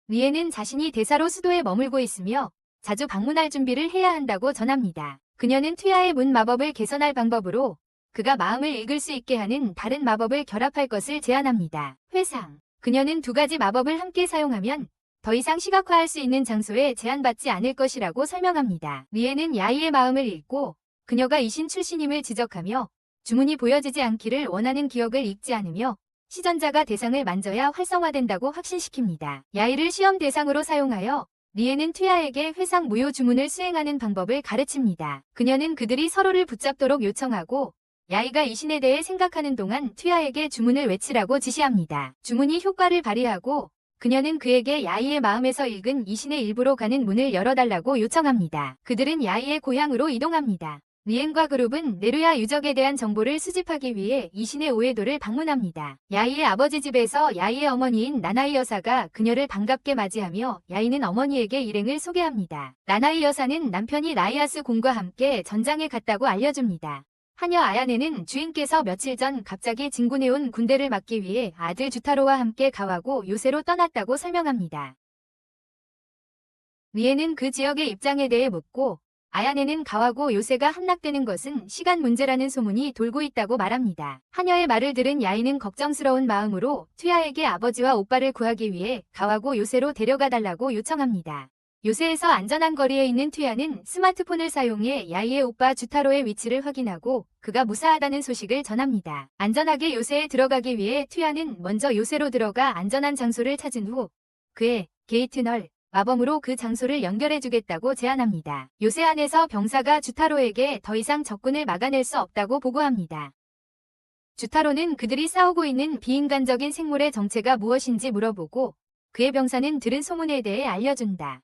리에는 자신이 대사로 수도에 머물고 있으며 자주 방문할 준비를 해야 한다고 전합니다. 그녀는 퇴하의 문 마법을 개선할 방법으로 그가 마음을 읽을 수 있게 하는 다른 마법을 결합할 것을 제안합니다. 회상. 그녀는 두 가지 마법을 함께 사용하면 더 이상 시각화할 수 있는 장소에 제한받지 않을 것이라고 설명합니다. 리에는 야이의 마음을 읽고 그녀가 이신 출신임을 지적하며 주문이 보여지지 않기를 원하는 기억을 읽지 않으며 시전자가 대상을 만져야 활성화된다고 확신시킵니다. 야이를 시험 대상으로 사용하여 리에는 퇴하에게 회상 무효 주문을 수행하는 방법을 가르칩니다. 그녀는 그들이 서로를 붙잡도록 요청하고 야이가 이신에 대해 생각하는 동안 퇴하에게 주문을 외치라고 지시합니다. 주문이 효과를 발휘하고 그녀는 그에게 야이의 마음에서 읽은 이신의 일부로 가는 문을 열어달라고 요청합니다. 그들은 야이의 고향으로 이동합니다. 리엔과 그룹은 네루야 유적에 대한 정보를 수집하기 위해 이신의 오에도를 방문합니다. 야이의 아버지 집에서 야이의 어머니인 나나이 여사가 그녀를 반갑게 맞이하며 야이는 어머니에게 일행을 소개합니다. 나나이 여사는 남편이 라이아스 공과 함께 전장에 갔다고 알려줍니다. 하녀 아야네는 주인께서 며칠 전 갑자기 진군해온 군대를 막기 위해 아들 주타로와 함께 가와고 요새로 떠났다고 설명합니다. 리에는 그 지역의 입장에 대해 묻고 아야네는 가와고 요새가 함락되는 것은 시간 문제라는 소문이 돌고 있다고 말합니다. 하녀의 말을 들은 야이는 걱정스러운 마음으로 퇴하에게 아버지와 오빠를 구하기 위해 가와고 요새로 데려가 달라고 요청합니다. 요새에서 안전한 거리에 있는 퇴하는 스마트폰을 사용해 야이의 오빠 주타로의 위치를 확인하고 그가 무사하다는 소식을 전합니다. 안전하게 요새에 들어가기 위해 퇴하는 먼저 요새로 들어가 안전한 장소를 찾은 후 그의 게이트널 마법으로 그 장소를 연결해주겠다고 제안합니다. 요새 안에서 병사가 주타로에게 더 이상 적군을 막아낼 수 없다고 보고합니다. 주타로는 그들이 싸우고 있는 비인간적인 생물의 정체가 무엇인지 물어보고 그의 병사는 들은 소문에 대해 알려준다.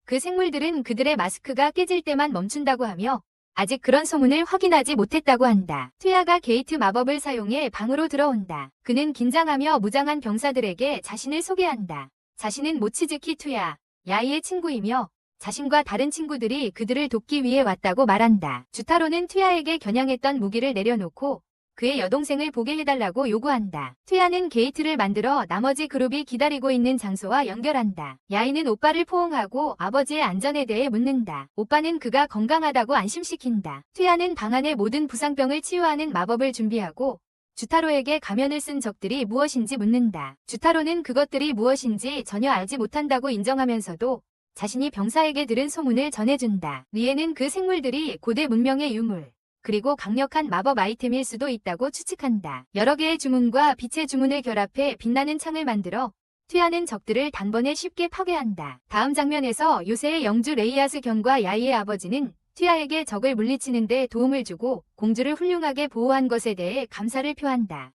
그 생물들은 그들의 마스크가 깨질 때만 멈춘다고 하며 아직 그런 소문을 확인하지 못했다고 한다. 퇴하가 게이트 마법을 사용해 방으로 들어온다. 그는 긴장하며 무장한 병사들에게 자신을 소개한다. 자신은 모치즈키 투야, 야이의 친구이며 자신과 다른 친구들이 그들을 돕기 위해 왔다고 말한다. 주타로는 퇴하에게 겨냥했던 무기를 내려놓고 그의 여동생을 보게 해달라고 요구한다. 퇴하는 게이트를 만들어 나머지 그룹이 기다리고 있는 장소와 연결한다. 야이는 오빠를 포옹하고 아버지의 안전에 대해 묻는다. 오빠는 그가 건강하다고 안심시킨다. 퇴하는 방 안의 모든 부상병을 치유하는 마법을 준비하고 주타로에게 가면을 쓴 적들이 무엇인지 묻는다. 주타로는 그것들이 무엇인지 전혀 알지 못한다고 인정하면서도 자신이 병사에게 들은 소문을 전해준다. 리에는 그 생물들이 고대 문명의 유물, 그리고 강력한 마법 아이템일 수도 있다고 추측한다. 여러 개의 주문과 빛의 주문을 결합해 빛나는 창을 만들어 퇴하는 적들을 단번에 쉽게 파괴한다. 다음 장면에서 요새의 영주 레이아스 경과 야이의 아버지는 퇴하에게 적을 물리치는 데 도움을 주고 공주를 훌륭하게 보호한 것에 대해 감사를 표한다.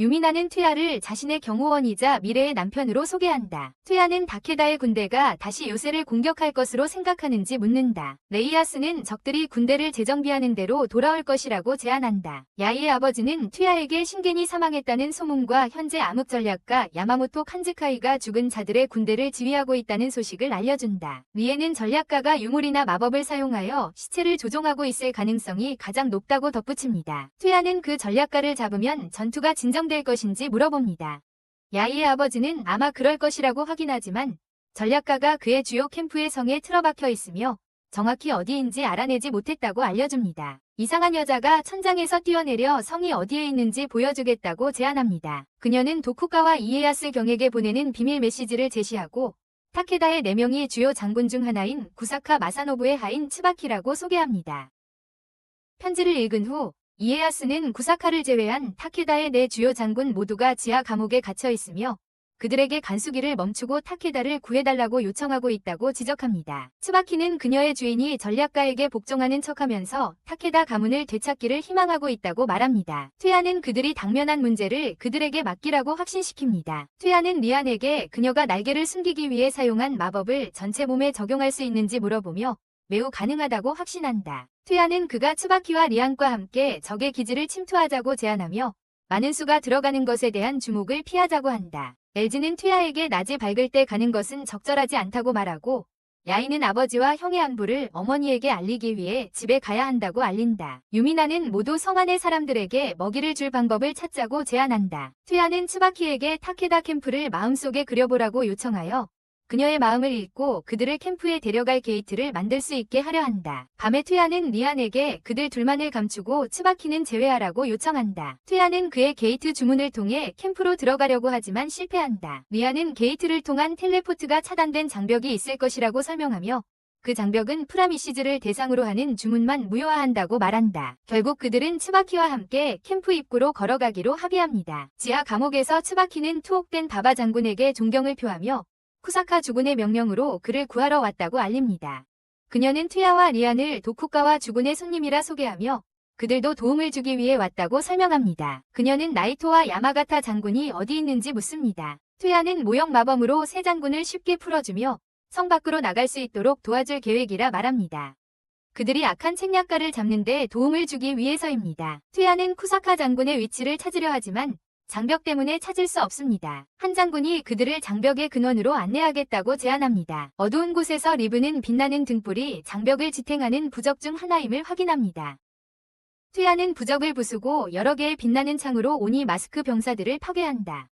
유미나는 퇴하를 자신의 경호원이자 미래의 남편으로 소개한다. 퇴하는 다케다의 군대가 다시 요새를 공격할 것으로 생각하는지 묻는다. 레이아스는 적들이 군대를 재정비하는 대로 돌아올 것이라고 제안한다. 야이의 아버지는 퇴하에게 신겐이 사망했다는 소문과 현재 암흑 전략가 야마모토 칸즈카이가 죽은 자들의 군대를 지휘하고 있다는 소식을 알려준다. 리에는 전략가가 유물이나 마법을 사용하여 시체를 조종하고 있을 가능성이 가장 높다고 덧붙입니다. 퇴하는 그 전략가를 잡으면 전투가 진정될 것인지 물어봅니다. 야이의 아버지는 아마 그럴 것이라고 확인하지만 전략가가 그의 주요 캠프의 성에 틀어박혀 있으며 정확히 어디인지 알아내지 못했다고 알려줍니다. 이상한 여자가 천장에서 뛰어내려 성이 어디에 있는지 보여주겠다고 제안합니다. 그녀는 도쿠가와 이에야스 경에게 보내는 비밀 메시지를 제시하고 타케다의 4명이 주요 장군 중 하나인 구사카 마사노부의 하인 츠바키라고 소개합니다. 편지를 읽은 후 이에야스는 구사카를 제외한 타케다의 네 주요 장군 모두가 지하 감옥에 갇혀 있으며 그들에게 간수기를 멈추고 타케다를 구해달라고 요청하고 있다고 지적합니다. 츠바키는 그녀의 주인이 전략가에게 복종하는 척하면서 타케다 가문을 되찾기를 희망하고 있다고 말합니다. 퇴야는 그들이 당면한 문제를 그들에게 맡기라고 확신시킵니다. 퇴야는 리안에게 그녀가 날개를 숨기기 위해 사용한 마법을 전체 몸에 적용할 수 있는지 물어보며 매우 가능하다고 확신한다. 퇴야는 그가 츠바키와 리안과 함께 적의 기지를 침투하자고 제안하며 많은 수가 들어가는 것에 대한 주목을 피하자고 한다. 엘지는 퇴야에게 낮에 밝을 때 가는 것은 적절하지 않다고 말하고 야이는 아버지와 형의 안부를 어머니에게 알리기 위해 집에 가야 한다고 알린다. 유미나는 모두 성 안의 사람들에게 먹이를 줄 방법을 찾자고 제안한다. 퇴야는 츠바키에게 타케다 캠프를 마음속에 그려보라고 요청하여 그녀의 마음을 읽고 그들을 캠프에 데려갈 게이트를 만들 수 있게 하려 한다. 밤에 퇴야는 리안에게 그들 둘만을 감추고 츠바키는 제외하라고 요청한다. 퇴야는 그의 게이트 주문을 통해 캠프로 들어가려고 하지만 실패한다. 리안은 게이트를 통한 텔레포트가 차단된 장벽이 있을 것이라고 설명하며 그 장벽은 프라미시즈를 대상으로 하는 주문만 무효화한다고 말한다. 결국 그들은 츠바키와 함께 캠프 입구로 걸어가기로 합의합니다. 지하 감옥에서 츠바키는 투옥된 바바 장군에게 존경을 표하며 쿠사카 주군의 명령으로 그를 구하러 왔다고 알립니다. 그녀는 퇴야와 리안을 도쿠가와 주군의 손님이라 소개하며 그들도 도움을 주기 위해 왔다고 설명합니다. 그녀는 나이토와 야마가타 장군이 어디 있는지 묻습니다. 퇴야는 모형 마법으로 새 장군을 쉽게 풀어주며 성 밖으로 나갈 수 있도록 도와줄 계획이라 말합니다. 그들이 악한 책략가를 잡는 데 도움을 주기 위해서입니다. 퇴야는 쿠사카 장군의 위치를 찾으려 하지만 장벽 때문에 찾을 수 없습니다. 한 장군이 그들을 장벽의 근원으로 안내하겠다고 제안합니다. 어두운 곳에서 리브는 빛나는 등불이 장벽을 지탱하는 부적 중 하나임을 확인합니다. 퇴야는 부적을 부수고 여러 개의 빛나는 창으로 오니 마스크 병사들을 파괴한다.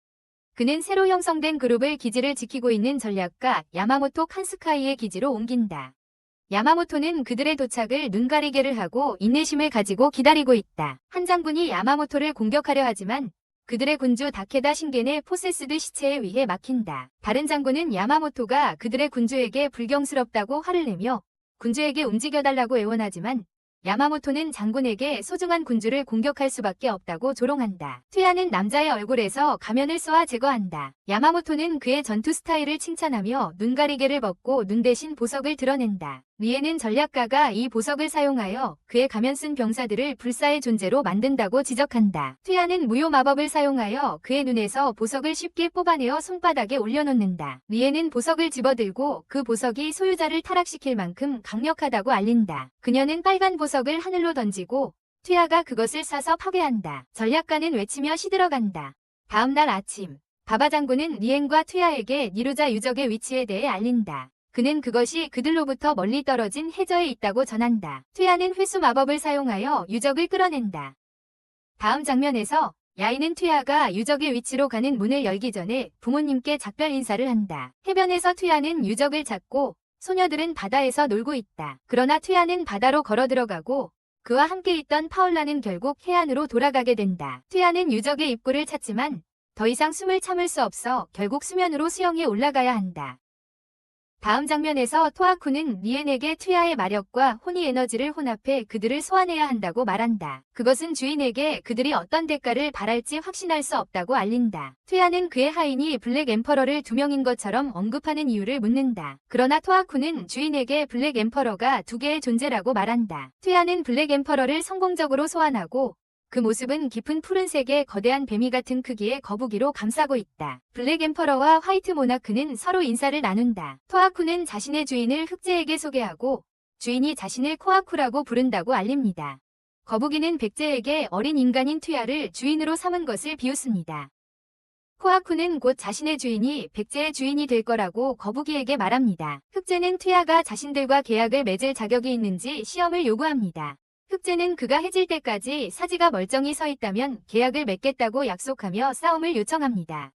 그는 새로 형성된 그룹을 기지를 지키고 있는 전략가 야마모토 칸스카이의 기지로 옮긴다. 야마모토는 그들의 도착을 눈가리개를 하고 인내심을 가지고 기다리고 있다. 한 장군이 야마모토를 공격하려 하지만 그들의 군주 다케다 신겐의 포세스드 시체에 의해 막힌다. 다른 장군은 야마모토가 그들의 군주에게 불경스럽다고 화를 내며 군주에게 움직여달라고 애원하지만 야마모토는 장군에게 소중한 군주를 공격할 수밖에 없다고 조롱한다. 퇴야는 남자의 얼굴에서 가면을 쏘아 제거한다. 야마모토는 그의 전투 스타일을 칭찬하며 눈가리개를 벗고 눈 대신 보석을 드러낸다. 리에는 전략가가 이 보석을 사용하여 그의 가면 쓴 병사들을 불사의 존재로 만든다고 지적한다. 퇴야는 무효 마법을 사용하여 그의 눈에서 보석을 쉽게 뽑아내어 손바닥에 올려놓는다. 리에는 보석을 집어들고 그 보석이 소유자를 타락시킬 만큼 강력하다고 알린다. 그녀는 빨간 보석을 하늘로 던지고 퇴야가 그것을 쏴서 파괴한다. 전략가는 외치며 시들어간다. 다음 날 아침, 바바 장군은 리엔과 퇴야에게 니루자 유적의 위치에 대해 알린다. 그는 그것이 그들로부터 멀리 떨어진 해저에 있다고 전한다. 퇴야는 회수 마법을 사용하여 유적을 끌어낸다. 다음 장면에서 야이는 퇴야가 유적의 위치로 가는 문을 열기 전에 부모님께 작별 인사를 한다. 해변에서 퇴야는 유적을 찾고 소녀들은 바다에서 놀고 있다. 그러나 퇴야는 바다로 걸어 들어가고 그와 함께 있던 파울라는 결국 해안으로 돌아가게 된다. 퇴야는 유적의 입구를 찾지만 더 이상 숨을 참을 수 없어 결국 수면으로 수영해 올라가야 한다. 다음 장면에서 토아쿠는 리엔에게 퇴야의 마력과 혼이 에너지를 혼합해 그들을 소환해야 한다고 말한다. 그것은 주인에게 그들이 어떤 대가를 바랄지 확신할 수 없다고 알린다. 퇴야는 그의 하인이 블랙 엠퍼러를 2명인 것처럼 언급하는 이유를 묻는다. 그러나 토아쿠는 주인에게 블랙 엠퍼러가 2개의 존재라고 말한다. 퇴야는 블랙 엠퍼러를 성공적으로 소환하고 그 모습은 깊은 푸른색의 거대한 뱀이 같은 크기의 거북이로 감싸고 있다. 블랙 엠퍼러와 화이트 모나크는 서로 인사를 나눈다. 토아쿠는 자신의 주인을 흑제에게 소개하고 주인이 자신을 코아쿠라고 부른다고 알립니다. 거북이는 백제에게 어린 인간인 퇴야를 주인으로 삼은 것을 비웃습니다. 코아쿠는 곧 자신의 주인이 백제의 주인이 될 거라고 거북이에게 말합니다. 흑제는 퇴야가 자신들과 계약을 맺을 자격이 있는지 시험을 요구합니다. 흑제는 그가 해질 때까지 사지가 멀쩡히 서 있다면 계약을 맺겠다고 약속하며 싸움을 요청합니다.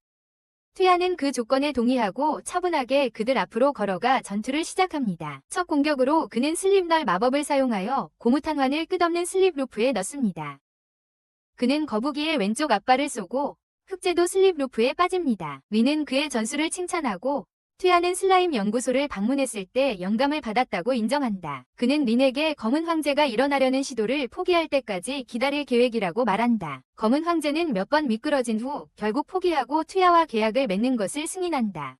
퇴야는 그 조건에 동의하고 차분하게 그들 앞으로 걸어가 전투를 시작합니다. 첫 공격으로 그는 슬립널 마법을 사용하여 고무탄환을 끝없는 슬립 루프에 넣습니다. 그는 거북이의 왼쪽 앞발을 쏘고 흑제도 슬립 루프에 빠집니다. 리는 그의 전술을 칭찬하고 퇴아는 슬라임 연구소를 방문했을 때 영감을 받았다고 인정한다. 그는 린에게 검은 황제가 일어나려는 시도를 포기할 때까지 기다릴 계획이라고 말한다. 검은 황제는 몇 번 미끄러진 후 결국 포기하고 퇴아와 계약을 맺는 것을 승인한다.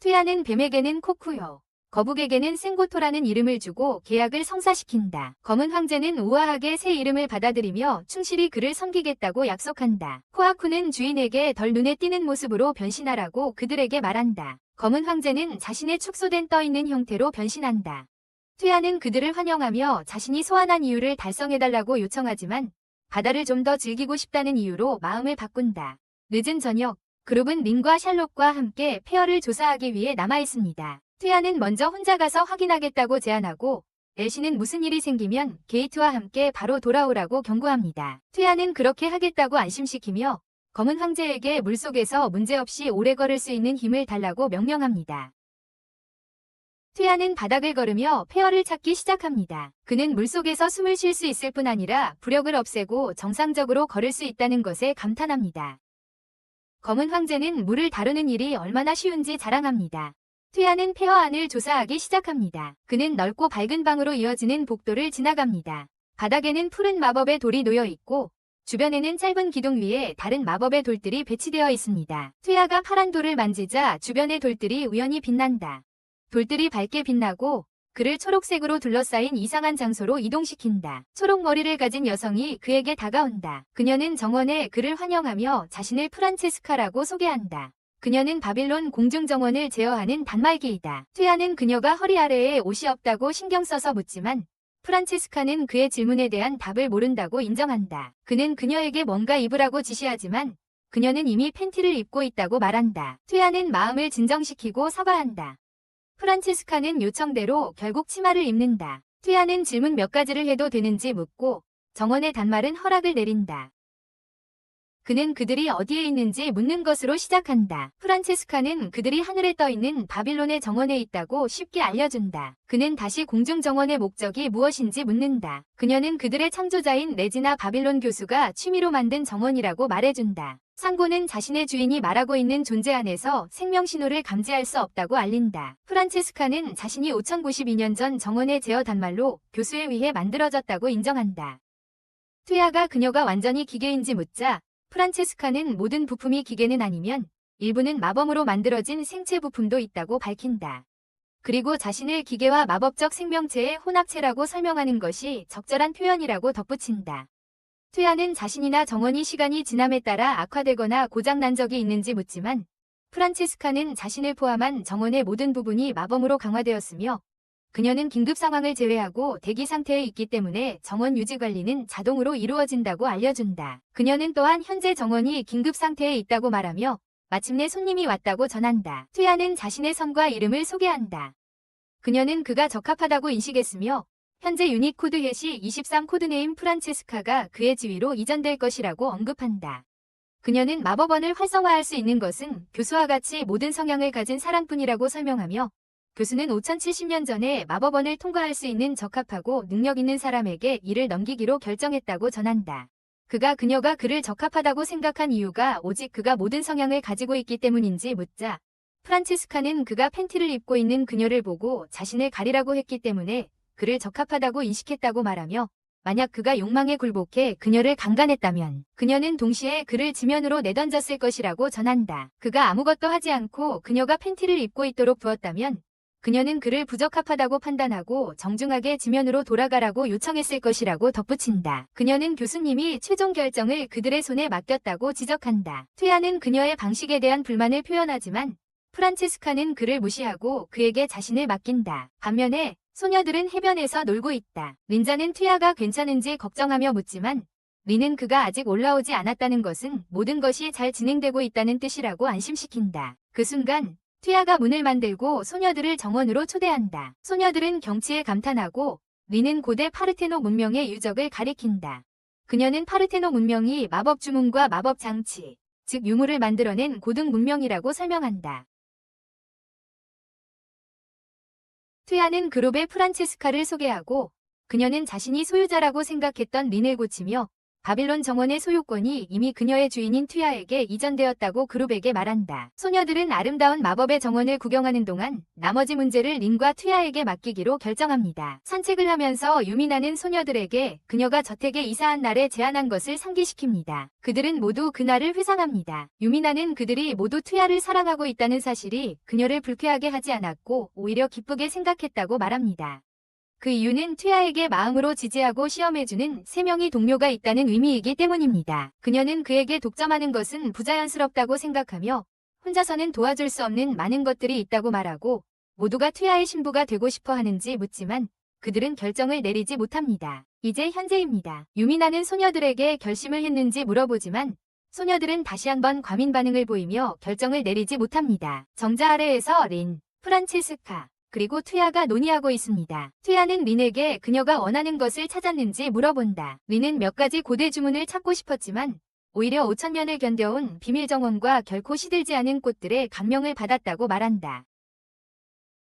퇴아는 뱀에게는 코쿠요, 거북에게는 생고토라는 이름을 주고 계약을 성사시킨다. 검은 황제는 우아하게 새 이름을 받아들이며 충실히 그를 섬기겠다고 약속한다. 코아쿠는 주인에게 덜 눈에 띄는 모습으로 변신하라고 그들에게 말한다. 검은 황제는 자신의 축소된 떠있는 형태로 변신한다. 퇴아는 그들을 환영하며 자신이 소환한 이유를 달성해달라고 요청하지만 바다를 좀 더 즐기고 싶다는 이유로 마음을 바꾼다. 늦은 저녁, 그룹은 린과 샬롯과 함께 폐허를 조사하기 위해 남아있습니다. 퇴아는 먼저 혼자 가서 확인하겠다고 제안하고 엘시는 무슨 일이 생기면 게이트와 함께 바로 돌아오라고 경고합니다. 퇴아는 그렇게 하겠다고 안심시키며 검은 황제에게 물속에서 문제없이 오래 걸을 수 있는 힘을 달라고 명령합니다. 퇴아는 바닥을 걸으며 폐허를 찾기 시작합니다. 그는 물속에서 숨을 쉴 수 있을 뿐 아니라 부력을 없애고 정상적으로 걸을 수 있다는 것에 감탄합니다. 검은 황제는 물을 다루는 일이 얼마나 쉬운지 자랑합니다. 퇴아는 폐허 안을 조사하기 시작합니다. 그는 넓고 밝은 방으로 이어지는 복도를 지나갑니다. 바닥에는 푸른 마법의 돌이 놓여 있고 주변에는 짧은 기둥 위에 다른 마법의 돌들이 배치되어 있습니다. 퇴아가 파란 돌을 만지자 주변의 돌들이 우연히 빛난다. 돌들이 밝게 빛나고 그를 초록색으로 둘러싸인 이상한 장소로 이동시킨다. 초록 머리를 가진 여성이 그에게 다가온다. 그녀는 정원에 그를 환영하며 자신을 프란체스카라고 소개한다. 그녀는 바빌론 공중정원을 제어하는 단말기이다. 퇴아는 그녀가 허리 아래에 옷이 없다고 신경 써서 묻지만 프란체스카는 그의 질문에 대한 답을 모른다고 인정한다. 그는 그녀에게 뭔가 입으라고 지시하지만 그녀는 이미 팬티를 입고 있다고 말한다. 퇴아는 마음을 진정시키고 사과한다. 프란체스카는 요청대로 결국 치마를 입는다. 퇴아는 질문 몇 가지를 해도 되는지 묻고 정원의 단말은 허락을 내린다. 그는 그들이 어디에 있는지 묻는 것으로 시작한다. 프란체스카는 그들이 하늘에 떠있는 바빌론의 정원에 있다고 쉽게 알려준다. 그는 다시 공중정원의 목적이 무엇인지 묻는다. 그녀는 그들의 창조자인 레지나 바빌론 교수가 취미로 만든 정원이라고 말해준다. 상고는 자신의 주인이 말하고 있는 존재 안에서 생명신호를 감지할 수 없다고 알린다. 프란체스카는 자신이 5092년 전 정원의 제어 단말로 교수에 의해 만들어졌다고 인정한다. 퇴아가 그녀가 완전히 기계인지 묻자 프란체스카는 모든 부품이 기계는 아니면 일부는 마법으로 만들어진 생체 부품도 있다고 밝힌다. 그리고 자신을 기계와 마법적 생명체의 혼합체라고 설명하는 것이 적절한 표현이라고 덧붙인다. 퇴아는 자신이나 정원이 시간이 지남에 따라 악화되거나 고장난 적이 있는지 묻지만 프란체스카는 자신을 포함한 정원의 모든 부분이 마법으로 강화되었으며 그녀는 긴급 상황을 제외하고 대기 상태에 있기 때문에 정원 유지 관리는 자동으로 이루어진다고 알려준다. 그녀는 또한 현재 정원이 긴급 상태에 있다고 말하며 마침내 손님이 왔다고 전한다. 퇴아는 자신의 성과 이름을 소개한다. 그녀는 그가 적합하다고 인식했으며 현재 유닛 코드 해시 23 코드네임 프란체스카가 그의 지위로 이전될 것이라고 언급한다. 그녀는 마법원을 활성화할 수 있는 것은 교수와 같이 모든 성향을 가진 사람뿐이라고 설명하며 교수는 5070년 전에 마법원을 통과할 수 있는 적합하고 능력 있는 사람에게 일을 넘기기로 결정했다고 전한다. 그녀가 그를 적합하다고 생각한 이유가 오직 그가 모든 성향을 가지고 있기 때문인지 묻자 프란체스카는 그가 팬티를 입고 있는 그녀를 보고 자신을 가리라고 했기 때문에 그를 적합하다고 인식했다고 말하며 만약 그가 욕망에 굴복해 그녀를 강간했다면 그녀는 동시에 그를 지면으로 내던졌을 것이라고 전한다. 그가 아무것도 하지 않고 그녀가 팬티를 입고 있도록 두었다면 그녀는 그를 부적합하다고 판단하고 정중하게 지면으로 돌아가라고 요청했을 것이라고 덧붙인다. 그녀는 교수님이 최종 결정을 그들의 손에 맡겼다고 지적한다. 퇴아는 그녀의 방식에 대한 불만을 표현하지만 프란체스카는 그를 무시하고 그에게 자신을 맡긴다. 반면에 소녀들은 해변에서 놀고 있다. 린자는 퇴아가 괜찮은지 걱정하며 묻지만 린은 그가 아직 올라오지 않았다는 것은 모든 것이 잘 진행되고 있다는 뜻이라고 안심시킨다. 그 순간 퇴아가 문을 만들고 소녀들을 정원으로 초대한다. 소녀들은 경치에 감탄하고 린은 고대 파르테노 문명의 유적을 가리킨다. 그녀는 파르테노 문명이 마법 주문과 마법 장치, 즉 유물을 만들어낸 고등 문명이라고 설명한다. 퇴아는 그룹의 프란체스카를 소개하고 그녀는 자신이 소유자라고 생각했던 린을 고치며 바빌론 정원의 소유권이 이미 그녀의 주인인 튀아에게 이전되었다고 그룹에게 말한다. 소녀들은 아름다운 마법의 정원을 구경하는 동안 나머지 문제를 린과 튀아에게 맡기기로 결정합니다. 산책을 하면서 유미나는 소녀들에게 그녀가 저택에 이사한 날에 제안한 것을 상기시킵니다. 그들은 모두 그날을 회상합니다. 유미나는 그들이 모두 튀아를 사랑하고 있다는 사실이 그녀를 불쾌하게 하지 않았고 오히려 기쁘게 생각했다고 말합니다. 그 이유는 튀아에게 마음으로 지지하고 시험해주는 3명의 동료가 있다는 의미이기 때문입니다. 그녀는 그에게 독점하는 것은 부자연스럽다고 생각하며 혼자서는 도와줄 수 없는 많은 것들이 있다고 말하고 모두가 튀아의 신부가 되고 싶어 하는지 묻지만 그들은 결정을 내리지 못합니다. 이제 현재입니다. 유미나는 소녀들에게 결심을 했는지 물어보지만 소녀들은 다시 한번 과민 반응을 보이며 결정을 내리지 못합니다. 정자 아래에서 린, 프란체스카, 그리고 튀아가 논의하고 있습니다. 튀아는 린에게 그녀가 원하는 것을 찾았는지 물어본다. 린은 몇 가지 고대 주문을 찾고 싶었지만 오히려 5,000년을 견뎌온 비밀 정원과 결코 시들지 않은 꽃들의 감명을 받았다고 말한다.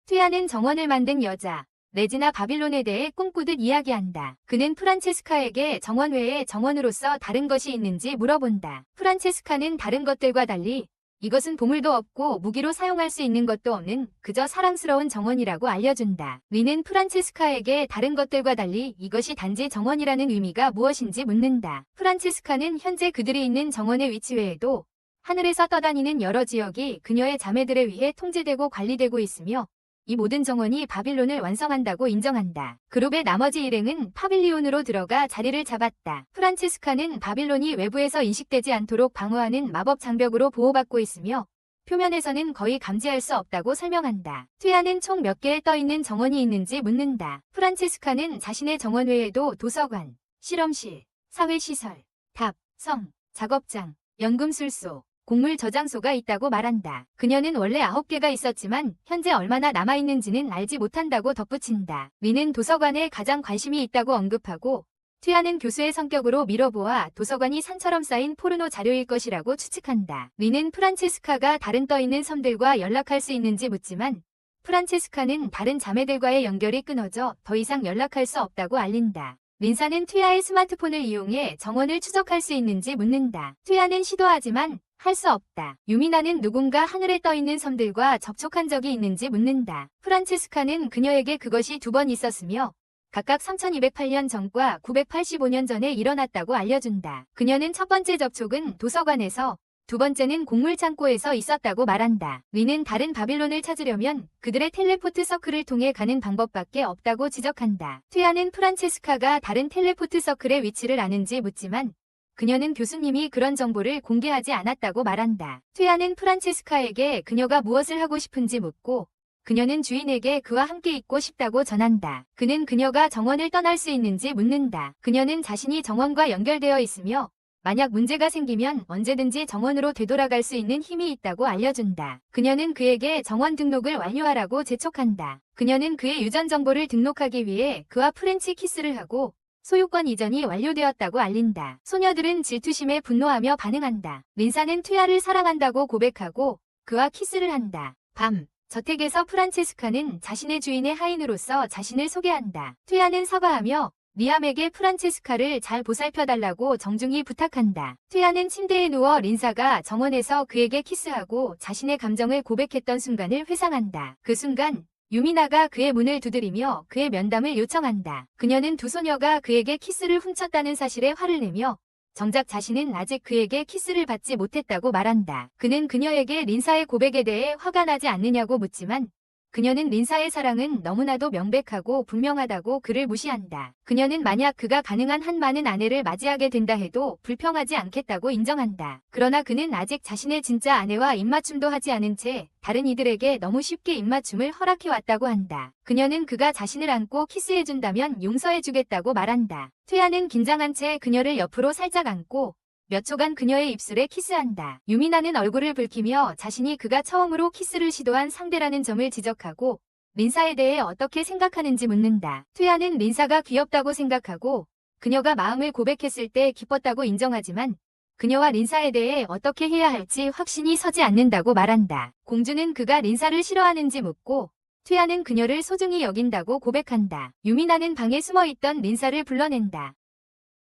튀아는 정원을 만든 여자, 레지나 바빌론에 대해 꿈꾸듯 이야기한다. 그는 프란체스카에게 정원 외에 정원으로서 다른 것이 있는지 물어본다. 프란체스카는 다른 것들과 달리 이것은 보물도 없고 무기로 사용할 수 있는 것도 없는 그저 사랑스러운 정원이라고 알려준다. 린은 프란체스카에게 다른 것들과 달리 이것이 단지 정원이라는 의미가 무엇인지 묻는다. 프란체스카는 현재 그들이 있는 정원의 위치 외에도 하늘에서 떠다니는 여러 지역이 그녀의 자매들에 의해 통제되고 관리되고 있으며 이 모든 정원이 바빌론을 완성한다고 인정한다. 그룹의 나머지 일행은 파빌리온으로 들어가 자리를 잡았다. 프란체스카는 바빌론이 외부에서 인식되지 않도록 방어하는 마법 장벽으로 보호받고 있으며 표면에서는 거의 감지할 수 없다고 설명한다. 튀아는 총 몇 개의 떠있는 정원이 있는지 묻는다. 프란체스카는 자신의 정원 외에도 도서관, 실험실, 사회시설, 탑, 성, 작업장, 연금술소, 곡물 저장소가 있다고 말한다. 그녀는 원래 9개가 있었지만 현재 얼마나 남아있는지는 알지 못한다고 덧붙인다. 린은 도서관에 가장 관심이 있다고 언급하고 튀아는 교수의 성격으로 미뤄보아 도서관이 산처럼 쌓인 포르노 자료일 것이라고 추측한다. 린은 프란체스카가 다른 떠있는 섬들과 연락할 수 있는지 묻지만 프란체스카는 다른 자매들과의 연결이 끊어져 더 이상 연락할 수 없다고 알린다. 린사는 튀아의 스마트폰을 이용해 정원을 추적할 수 있는지 묻는다. 튀아는 시도하지만 할 수 없다. 유미나는 누군가 하늘에 떠있는 섬들과 접촉한 적이 있는지 묻는다. 프란체스카는 그녀에게 그것이 2번 있었으며 각각 3208년 전과 985년 전에 일어났다고 알려준다. 그녀는 첫 번째 접촉은 도서관에서, 두 번째는 곡물창고에서 있었다고 말한다. 린은 다른 바빌론을 찾으려면 그들의 텔레포트 서클을 통해 가는 방법밖에 없다고 지적한다. 튀아는 프란체스카가 다른 텔레포트 서클의 위치를 아는지 묻지만 그녀는 교수님이 그런 정보를 공개하지 않았다고 말한다. 튀아는 프란체스카에게 그녀가 무엇을 하고 싶은지 묻고 그녀는 주인에게 그와 함께 있고 싶다고 전한다. 그는 그녀가 정원을 떠날 수 있는지 묻는다. 그녀는 자신이 정원과 연결되어 있으며 만약 문제가 생기면 언제든지 정원으로 되돌아갈 수 있는 힘이 있다고 알려준다. 그녀는 그에게 정원 등록을 완료하라고 재촉한다. 그녀는 그의 유전 정보를 등록하기 위해 그와 프렌치 키스를 하고 소유권 이전이 완료되었다고 알린다. 소녀들은 질투심에 분노하며 반응한다. 린사는 튀아를 사랑한다고 고백하고 그와 키스를 한다. 밤, 저택에서 프란체스카는 자신의 주인의 하인으로서 자신을 소개한다. 튀아는 사과하며 리암에게 프란체스카를 잘 보살펴달라고 정중히 부탁한다. 튀아는 침대에 누워 린사가 정원에서 그에게 키스하고 자신의 감정을 고백했던 순간을 회상한다. 그 순간 유미나가 그의 문을 두드리며 그의 면담을 요청한다. 그녀는 두 소녀가 그에게 키스를 훔쳤다는 사실에 화를 내며 정작 자신은 아직 그에게 키스를 받지 못했다고 말한다. 그는 그녀에게 린사의 고백에 대해 화가 나지 않느냐고 묻지만 그녀는 린사의 사랑은 너무나도 명백하고 분명하다고 그를 무시한다. 그녀는 만약 그가 가능한 한 많은 아내를 맞이하게 된다 해도 불평하지 않겠다고 인정한다. 그러나 그는 아직 자신의 진짜 아내와 입맞춤도 하지 않은 채 다른 이들에게 너무 쉽게 입맞춤을 허락해왔다고 한다. 그녀는 그가 자신을 안고 키스해준다면 용서해주겠다고 말한다. 튀아는 긴장한 채 그녀를 옆으로 살짝 안고 몇 초간 그녀의 입술에 키스한다. 유미나는 얼굴을 붉히며 자신이 그가 처음으로 키스를 시도한 상대라는 점을 지적하고 린사에 대해 어떻게 생각하는지 묻는다. 튀아는 린사가 귀엽다고 생각하고 그녀가 마음을 고백했을 때 기뻤다고 인정하지만 그녀와 린사에 대해 어떻게 해야 할지 확신이 서지 않는다고 말한다. 공주는 그가 린사를 싫어하는지 묻고 튀아는 그녀를 소중히 여긴다고 고백한다. 유미나는 방에 숨어있던 린사를 불러낸다.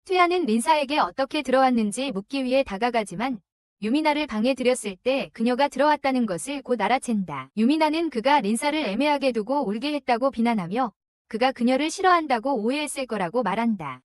퇴야는 린사에게 어떻게 들어왔는지 묻기 위해 다가가지만 유미나를 방에 들였을 때 그녀가 들어왔다는 것을 곧 알아챈다. 유미나는 그가 린사를 애매하게 두고 울게 했다고 비난하며 그가 그녀를 싫어한다고 오해했을 거라고 말한다.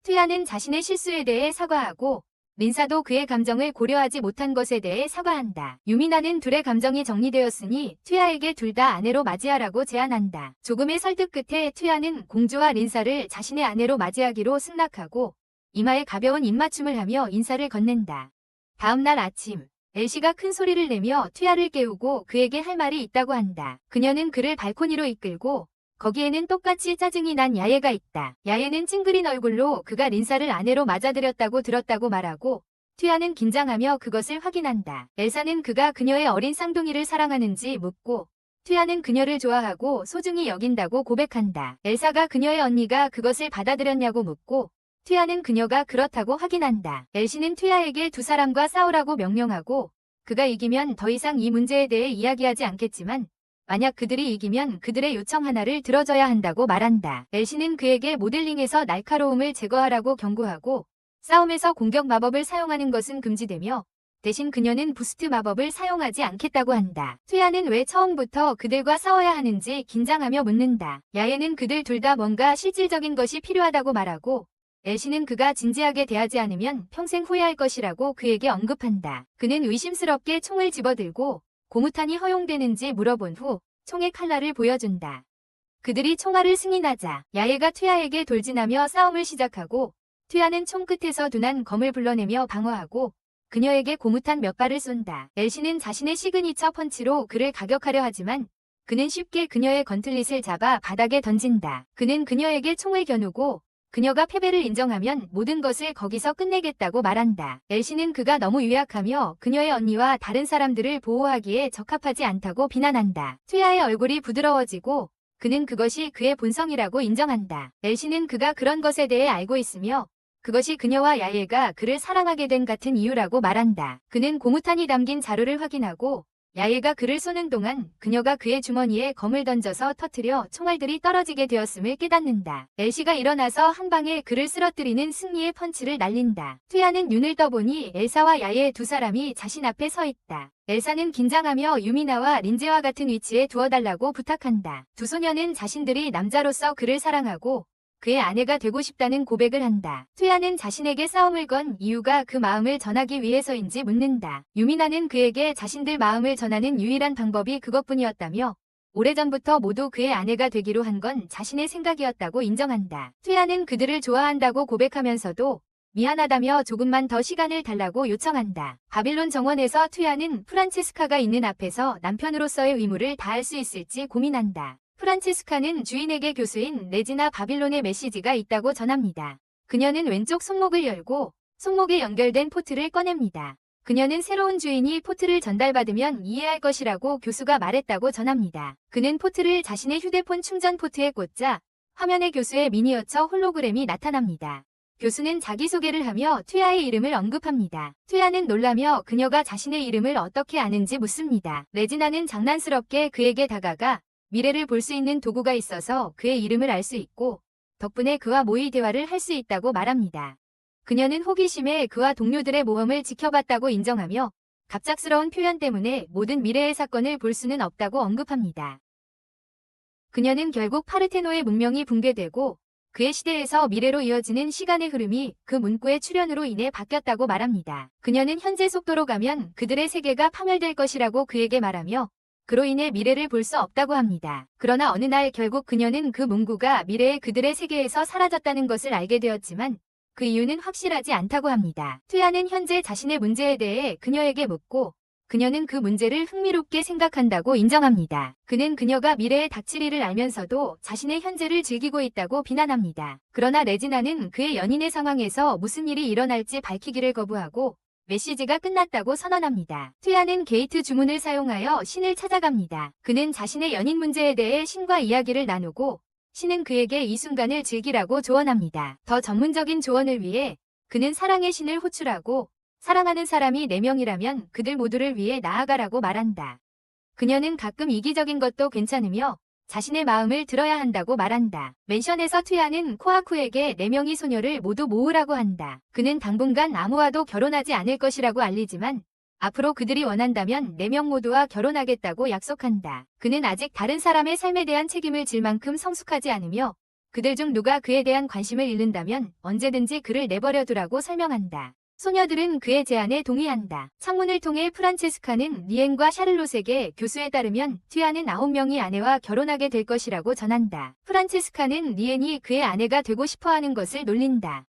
퇴야는 자신의 실수에 대해 사과하고 린사도 그의 감정을 고려하지 못한 것에 대해 사과한다. 유미나는 둘의 감정이 정리되었으니 퇴야에게 둘 다 아내로 맞이하라고 제안한다. 조금의 설득 끝에 퇴야는 공주와 린사를 자신의 아내로 맞이하기로 승낙하고 이마에 가벼운 입맞춤을 하며 인사를 건넨다. 다음 날 아침, 엘시가 큰 소리를 내며 퇴야를 깨우고 그에게 할 말이 있다고 한다. 그녀는 그를 발코니로 이끌고 거기에는 똑같이 짜증이 난 야예가 있다. 야예는 찡그린 얼굴로 그가 린사를 아내로 맞아들였다고 들었다고 말하고 퇴야는 긴장하며 그것을 확인한다. 엘사는 그가 그녀의 어린 쌍둥이를 사랑하는지 묻고 퇴야는 그녀를 좋아하고 소중히 여긴다고 고백한다. 엘사가 그녀의 언니가 그것을 받아들였냐고 묻고 퇴야는 그녀가 그렇다고 확인한다. 엘시는 퇴야에게 두 사람과 싸우라고 명령하고 그가 이기면 더 이상 이 문제에 대해 이야기하지 않겠지만 만약 그들이 이기면 그들의 요청 하나를 들어줘야 한다고 말한다. 엘시는 그에게 모델링에서 날카로움을 제거하라고 경고하고 싸움에서 공격 마법을 사용하는 것은 금지되며 대신 그녀는 부스트 마법을 사용하지 않겠다고 한다. 퇴야는 왜 처음부터 그들과 싸워야 하는지 긴장하며 묻는다. 야예는 그들 둘 다 뭔가 실질적인 것이 필요하다고 말하고 엘시는 그가 진지하게 대하지 않으면 평생 후회할 것이라고 그에게 언급한다. 그는 의심스럽게 총을 집어들고 고무탄이 허용되는지 물어본 후 총의 칼날을 보여준다. 그들이 총알을 승인하자 야예가 퇴야에게 돌진하며 싸움을 시작하고 퇴야는 총 끝에서 둔한 검을 불러내며 방어하고 그녀에게 고무탄 몇 발을 쏜다. 엘시는 자신의 시그니처 펀치로 그를 가격하려 하지만 그는 쉽게 그녀의 건틀릿을 잡아 바닥에 던진다. 그는 그녀에게 총을 겨누고 그녀가 패배를 인정하면 모든 것을 거기서 끝내겠다고 말한다. 엘시는 그가 너무 유약하며 그녀의 언니와 다른 사람들을 보호하기에 적합하지 않다고 비난한다. 퇴야의 얼굴이 부드러워지고 그는 그것이 그의 본성이라고 인정한다. 엘시는 그가 그런 것에 대해 알고 있으며 그것이 그녀와 야예가 그를 사랑하게 된 같은 이유라고 말한다. 그는 고무탄이 담긴 자루를 확인하고 야예가 그를 쏘는 동안 그녀가 그의 주머니에 검을 던져서 터뜨려 총알들이 떨어지게 되었음을 깨닫는다. 엘시가 일어나서 한 방에 그를 쓰러뜨리는 승리의 펀치를 날린다. 퇴야는 눈을 떠보니 엘사와 야예 두 사람이 자신 앞에 서 있다. 엘사는 긴장하며 유미나와 린제와 같은 위치에 두어달라고 부탁한다. 두 소녀는 자신들이 남자로서 그를 사랑하고 그의 아내가 되고 싶다는 고백을 한다. 퇴야는 자신에게 싸움을 건 이유가 그 마음을 전하기 위해서인지 묻는다. 유미나는 그에게 자신들 마음을 전하는 유일한 방법이 그것뿐이었다며 오래전부터 모두 그의 아내가 되기로 한 건 자신의 생각이었다고 인정한다. 퇴야는 그들을 좋아한다고 고백하면서도 미안하다며 조금만 더 시간을 달라고 요청한다. 바빌론 정원에서 퇴야는 프란체스카가 있는 앞에서 남편으로서의 의무를 다할 수 있을지 고민한다. 프란체스카는 주인에게 교수인 레지나 바빌론의 메시지가 있다고 전합니다. 그녀는 왼쪽 손목을 열고 손목에 연결된 포트를 꺼냅니다. 그녀는 새로운 주인이 포트를 전달받으면 이해할 것이라고 교수가 말했다고 전합니다. 그는 포트를 자신의 휴대폰 충전 포트에 꽂자 화면에 교수의 미니어처 홀로그램이 나타납니다. 교수는 자기소개를 하며 퇴야의 이름을 언급합니다. 퇴야는 놀라며 그녀가 자신의 이름을 어떻게 아는지 묻습니다. 레지나는 장난스럽게 그에게 다가가 미래를 볼 수 있는 도구가 있어서 그의 이름을 알 수 있고 덕분에 그와 모의 대화를 할 수 있다고 말합니다. 그녀는 호기심에 그와 동료들의 모험을 지켜봤다고 인정하며 갑작스러운 표현 때문에 모든 미래의 사건을 볼 수는 없다고 언급합니다. 그녀는 결국 파르테노의 문명이 붕괴되고 그의 시대에서 미래로 이어지는 시간의 흐름이 그 문구의 출현으로 인해 바뀌었다고 말합니다. 그녀는 현재 속도로 가면 그들의 세계가 파멸될 것이라고 그에게 말하며 그로 인해 미래를 볼 수 없다고 합니다. 그러나 어느 날 결국 그녀는 그 문구가 미래의 그들의 세계에서 사라졌다는 것을 알게 되었지만 그 이유는 확실하지 않다고 합니다. 퇴야는 현재 자신의 문제에 대해 그녀에게 묻고 그녀는 그 문제를 흥미롭게 생각한다고 인정합니다. 그는 그녀가 미래에 닥칠 일을 알면서도 자신의 현재를 즐기고 있다고 비난합니다. 그러나 레지나는 그의 연인의 상황에서 무슨 일이 일어날지 밝히기를 거부하고 메시지가 끝났다고 선언합니다. 퇴야는 게이트 주문을 사용하여 신을 찾아갑니다. 그는 자신의 연인 문제에 대해 신과 이야기를 나누고 신은 그에게 이 순간을 즐기라고 조언합니다. 더 전문적인 조언을 위해 그는 사랑의 신을 호출하고 사랑하는 사람이 4명이라면 그들 모두를 위해 나아가라고 말한다. 그녀는 가끔 이기적인 것도 괜찮으며 자신의 마음을 들어야 한다고 말한다. 맨션에서 트위아는 코아쿠에게 4명의 소녀를 모두 모으라고 한다. 그는 당분간 아무와도 결혼하지 않을 것이라고 알리지만 앞으로 그들이 원한다면 4명 모두와 결혼하겠다고 약속한다. 그는 아직 다른 사람의 삶에 대한 책임을 질 만큼 성숙하지 않으며 그들 중 누가 그에 대한 관심을 잃는다면 언제든지 그를 내버려 두라고 설명한다. 소녀들은 그의 제안에 동의한다. 창문을 통해 프란체스카는 리엔과 샤를롯에게 교수에 따르면 트위아는 9명의 아내와 결혼하게 될 것이라고 전한다. 프란체스카는 리엔이 그의 아내가 되고 싶어하는 것을 놀린다.